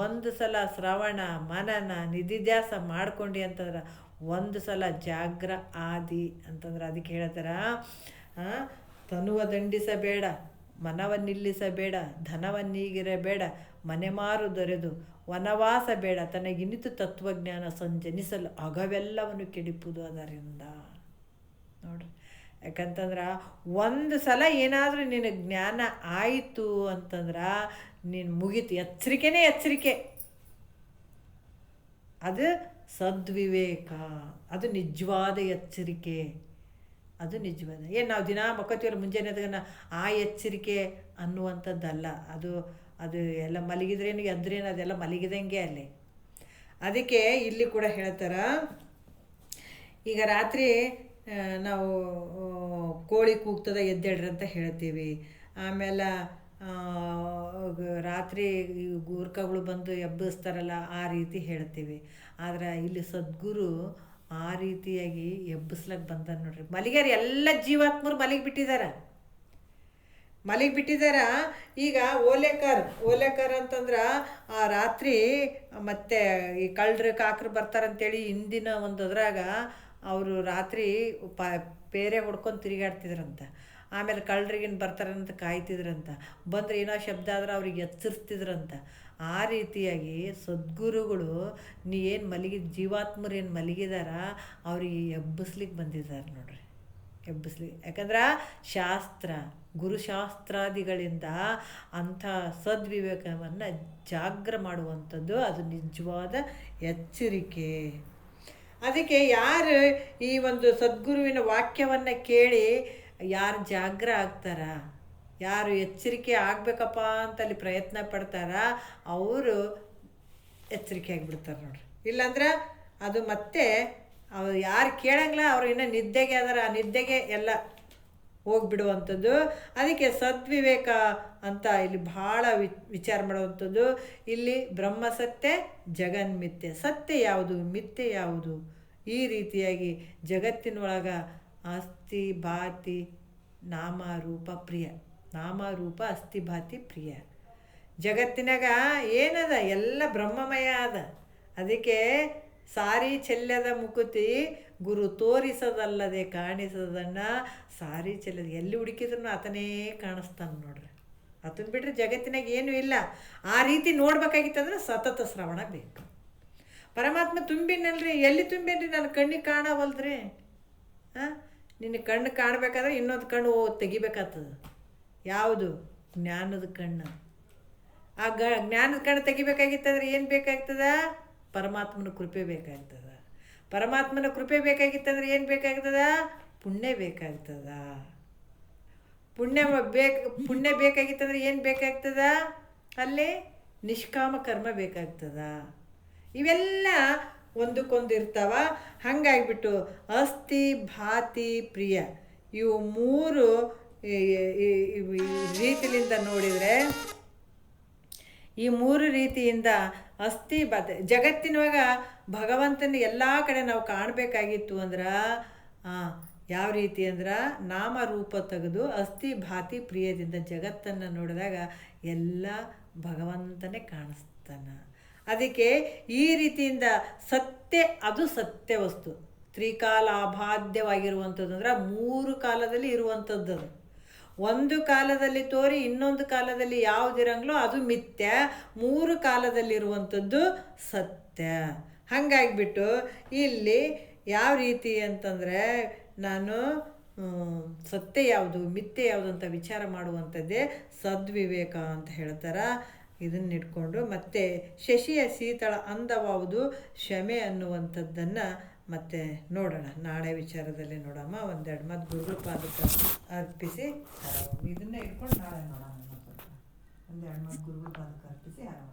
ಒಂದು ಸಲ ಶ್ರವಣ ಮನನ ನಿಧಿಧ್ಯಾಸ ಮಾಡ್ಕೊಂಡು ಅಂತಂದ್ರೆ ಒಂದು ಸಲ ಜಾಗ್ರ ಆದಿ ಅಂತಂದ್ರೆ ಅದಕ್ಕೆ ಹೇಳ್ತಾರ, ತನುವ ದಂಡಿಸಬೇಡ, ಮನವನ್ನಿಲ್ಲಿಸಬೇಡ, ಧನವನ್ನೀಗಿರಬೇಡ, ಮನೆ ಮಾರು ದೊರೆದು ವನವಾಸ ಬೇಡ, ತನಗಿನಿತು ತತ್ವಜ್ಞಾನ ಸಂಜನಿಸಲು ಅಗವೆಲ್ಲವನ್ನು ಕೆಡಿಪುದು ಅದರಿಂದ ನೋಡ್ರಿ. ಯಾಕಂತಂದ್ರೆ ಒಂದು ಸಲ ಏನಾದರೂ ನಿನಗೆ ಜ್ಞಾನ ಆಯಿತು ಅಂತಂದ್ರೆ ನೀನು ಮುಗೀತು. ಎಚ್ಚರಿಕೆ, ಅದು ಸದ್ವಿವೇಕ, ಅದು ನಿಜವಾದ ಎಚ್ಚರಿಕೆ, ಅದು ನಿಜವಾದ. ಏನು ನಾವು ದಿನ ಮಕ್ಕತ್ತಿಯವ್ರು ಮುಂಜಾನೆ ಅದನ್ನು ಆ ಎಚ್ಚರಿಕೆ ಅನ್ನುವಂಥದ್ದಲ್ಲ. ಅದು ಎಲ್ಲ ಮಲಗಿದ್ರೇನು ಎದ್ರೇನು ಅದೆಲ್ಲ ಮಲಗಿದಂಗೆ ಅಲ್ಲಿ. ಅದಕ್ಕೆ ಇಲ್ಲಿ ಕೂಡ ಹೇಳ್ತಾರೆ, ಈಗ ರಾತ್ರಿ ನಾವು ಕೋಳಿ ಕೂಗ್ತದ ಎದ್ದೇಳ್ರಿ ಅಂತ ಹೇಳ್ತೀವಿ. ಆಮೇಲೆ ರಾತ್ರಿ ಗೂರ್ಖಗಳು ಬಂದು ಎಬ್ಬಿಸ್ತಾರಲ್ಲ ಆ ರೀತಿ ಹೇಳ್ತೀವಿ. ಆದ್ರೆ ಇಲ್ಲಿ ಸದ್ಗುರು ಆ ರೀತಿಯಾಗಿ ಎಬ್ಬಿಸ್ಲಕ್ಕೆ ಬಂದ ನೋಡ್ರಿ. ಮಲಗ್ಯಾರ, ಎಲ್ಲ ಜೀವಾತ್ಮರು ಮಲಗಿಬಿಟ್ಟಿದ್ದಾರೆ. ಈಗ ಓಲೆಕಾರ ಅಂತಂದ್ರೆ ಆ ರಾತ್ರಿ ಮತ್ತೆ ಈ ಕಳ್ಳರು ಕಾಕರು ಬರ್ತಾರಂತೇಳಿ ಹಿಂದಿನ ಒಂದು ಅದ್ರಾಗ ಅವರು ರಾತ್ರಿ ಪೇರೆ ಹೊಡ್ಕೊಂಡು ತಿರುಗಾಡ್ತಿದ್ರಂತ. ಆಮೇಲೆ ಕಳ್ಳರಿಗೇನು ಬರ್ತಾರಂತ ಕಾಯ್ತಿದ್ರಂತ. ಬಂದರೆ ಏನೋ ಶಬ್ದ ಆದ್ರೆ ಅವ್ರಿಗೆ ಎಚ್ಚರಿಸ್ತಿದ್ರಂತ. ಆ ರೀತಿಯಾಗಿ ಸದ್ಗುರುಗಳು ಜೀವಾತ್ಮರು ಏನು ಮಲಗಿದಾರ ಅವ್ರಿಗೆ ಎಬ್ಬಿಸ್ಲಿಕ್ಕೆ ಬಂದಿದ್ದಾರೆ ನೋಡ್ರಿ. ಯಾಕಂದ್ರೆ ಗುರುಶಾಸ್ತ್ರಾದಿಗಳಿಂದ ಅಂಥ ಸದ್ವಿವೇಕವನ್ನು ಜಾಗ್ರ ಮಾಡುವಂಥದ್ದು ಅದು ನಿಜವಾದ ಎಚ್ಚರಿಕೆ. ಅದಕ್ಕೆ ಯಾರು ಈ ಒಂದು ಸದ್ಗುರುವಿನ ವಾಕ್ಯವನ್ನು ಕೇಳಿ ಯಾರು ಜಾಗ್ರ ಆಗ್ತಾರ, ಯಾರು ಎಚ್ಚರಿಕೆ ಆಗಬೇಕಪ್ಪ ಅಂತ ಅಲ್ಲಿ ಪ್ರಯತ್ನ ಪಡ್ತಾರ, ಅವರು ಎಚ್ಚರಿಕೆ ಆಗಿಬಿಡ್ತಾರೆ ನೋಡ್ರಿ. ಇಲ್ಲಾಂದ್ರೆ ಅದು ಮತ್ತೆ ಅವ್ರು ಯಾರು ಕೇಳಂಗಿಲ್ಲ, ಅವ್ರು ಇನ್ನೂ ನಿದ್ದೆಗೆ ಅದರ, ಆ ನಿದ್ದೆಗೆ ಎಲ್ಲ ಹೋಗ್ಬಿಡುವಂಥದ್ದು. ಅದಕ್ಕೆ ಸದ್ವಿವೇಕ ಅಂತ ಇಲ್ಲಿ ಭಾಳ ವಿಚಾರ ಮಾಡುವಂಥದ್ದು. ಇಲ್ಲಿ ಬ್ರಹ್ಮ ಸತ್ಯ, ಜಗನ್ಮಿಥ್ಯೆ. ಸತ್ಯ ಯಾವುದು, ಮಿಥ್ಯೆ ಯಾವುದು? ಈ ರೀತಿಯಾಗಿ ಜಗತ್ತಿನೊಳಗೆ ಅಸ್ಥಿ ಭಾತಿ ನಾಮರೂಪ ಪ್ರಿಯ, ನಾಮರೂಪ ಅಸ್ಥಿ ಭಾತಿ ಪ್ರಿಯ. ಜಗತ್ತಿನಾಗ ಏನದ, ಎಲ್ಲ ಬ್ರಹ್ಮಮಯ ಅದ. ಅದಕ್ಕೆ ಸಾರಿ ಚೆಲ್ಲದ ಮುಕುತಿ ಗುರು ತೋರಿಸದಲ್ಲದೆ ಕಾಣಿಸದನ್ನು ಸಾರಿ ಚೆಲ್ಲದ. ಎಲ್ಲಿ ಹುಡುಕಿದ್ರು ಆತನೇ ಕಾಣಿಸ್ತಾನೆ ನೋಡ್ರಿ. ಅದನ್ನು ಬಿಟ್ಟರೆ ಜಗತ್ತಿನಾಗ ಏನೂ ಇಲ್ಲ. ಆ ರೀತಿ ನೋಡ್ಬೇಕಾಗಿತ್ತಂದ್ರೆ ಸತತ ಶ್ರವಣ ಬೇಕು. ಪರಮಾತ್ಮ ತುಂಬಿನಲ್ರಿ, ಎಲ್ಲಿ ತುಂಬೇನ್ರಿ? ನನ್ನ ಕಣ್ಣಿಗೆ ಕಾಣವಲ್ದ್ರಿ. ನಿನ್ನ ಕಣ್ಣು ಕಾಣಬೇಕಾದ್ರೆ ಇನ್ನೊಂದು ಕಣ್ಣು ತೆಗಿಬೇಕಾಗ್ತದೆ. ಯಾವುದು? ಜ್ಞಾನದ ಕಣ್ಣು. ಆ ಜ್ಞಾನದ ಕಣ್ಣು ತೆಗಿಬೇಕಾಗಿತ್ತಂದ್ರೆ ಏನು ಬೇಕಾಗ್ತದ? ಪರಮಾತ್ಮನ ಕೃಪೆ ಬೇಕಾಗ್ತದ. ಪರಮಾತ್ಮನ ಕೃಪೆ ಬೇಕಾಗಿತ್ತಂದ್ರೆ ಏನು ಬೇಕಾಗ್ತದ? ಪುಣ್ಯ ಬೇಕಾಗ್ತದ. ಪುಣ್ಯ ಬೇಕಾಗಿತ್ತಂದ್ರೆ ಏನು ಬೇಕಾಗ್ತದ? ಅಲ್ಲಿ ನಿಷ್ಕಾಮ ಕರ್ಮ ಬೇಕಾಗ್ತದ. ಇವೆಲ್ಲ ಒಂದಕ್ಕೊಂದು ಇರ್ತಾವ. ಹಾಗಾಗಿಬಿಟ್ಟು ಅಸ್ಥಿ ಭಾತಿ ಪ್ರಿಯ ಇವು ಮೂರು ರೀತಿಯಿಂದ ನೋಡಿದರೆ, ಈ ಮೂರು ರೀತಿಯಿಂದ ಅಸ್ಥಿ ಭಾತಿ ಜಗತ್ತಿನೊಳಗ ಭಗವಂತನ ಎಲ್ಲ ಕಡೆ ನಾವು ಕಾಣಬೇಕಾಗಿತ್ತು ಅಂದ್ರೆ ಯಾವ ರೀತಿ ಅಂದ್ರೆ ನಾಮರೂಪ ತೆಗೆದು ಅಸ್ಥಿ ಭಾತಿ ಪ್ರಿಯದಿಂದ ಜಗತ್ತನ್ನು ನೋಡಿದಾಗ ಎಲ್ಲ ಭಗವಂತನೇ ಕಾಣಿಸ್ತಾನೆ. ಅದಕ್ಕೆ ಈ ರೀತಿಯಿಂದ ಸತ್ಯ, ಅದು ಸತ್ಯ ವಸ್ತು. ತ್ರಿಕಾಲಾಭಾದ್ಯವಾಗಿರುವಂಥದ್ದು ಅಂದ್ರೆ ಮೂರು ಕಾಲದಲ್ಲಿ ಇರುವಂಥದ್ದು. ಅದು ಒಂದು ಕಾಲದಲ್ಲಿ ತೋರಿ ಇನ್ನೊಂದು ಕಾಲದಲ್ಲಿ ಯಾವುದಿರಂಗ್ಲೋ ಅದು ಮಿಥ್ಯ. ಮೂರು ಕಾಲದಲ್ಲಿರುವಂಥದ್ದು ಸತ್ಯ. ಹಾಗಾಗಿಬಿಟ್ಟು ಇಲ್ಲಿ ಯಾವ ರೀತಿ ಅಂತಂದರೆ ನಾನು ಸತ್ಯ ಯಾವುದು ಮಿಥ್ಯೆ ಯಾವುದು ಅಂತ ವಿಚಾರ ಮಾಡುವಂಥದ್ದೇ ಸದ್ವಿವೇಕ ಅಂತ ಹೇಳ್ತಾರೆ. ಇದನ್ನು ಇಟ್ಕೊಂಡು ಮತ್ತೆ ಶಶಿಯ ಶೀತಳ ಅಂದವಾವುದು ಕ್ಷಮೆ ಅನ್ನುವಂಥದ್ದನ್ನು ಮತ್ತೆ ನೋಡೋಣ. ನಾಳೆ ವಿಚಾರದಲ್ಲಿ ನೋಡಮ್ಮ. ಒಂದೆರಡು ಮಾತು ಗುರುಗಳ ಪಾದಕ್ಕೆ ಅರ್ಪಿಸಿ ಇದನ್ನೇ ಇಟ್ಕೊಂಡು ನಾಳೆ ನೋಡೋಣ. ಒಂದೆರಡು ಮಾತು ಗುರುಗಳ ಪಾದಕ್ಕೆ ಅರ್ಪಿಸಿ ಆರಾಮ.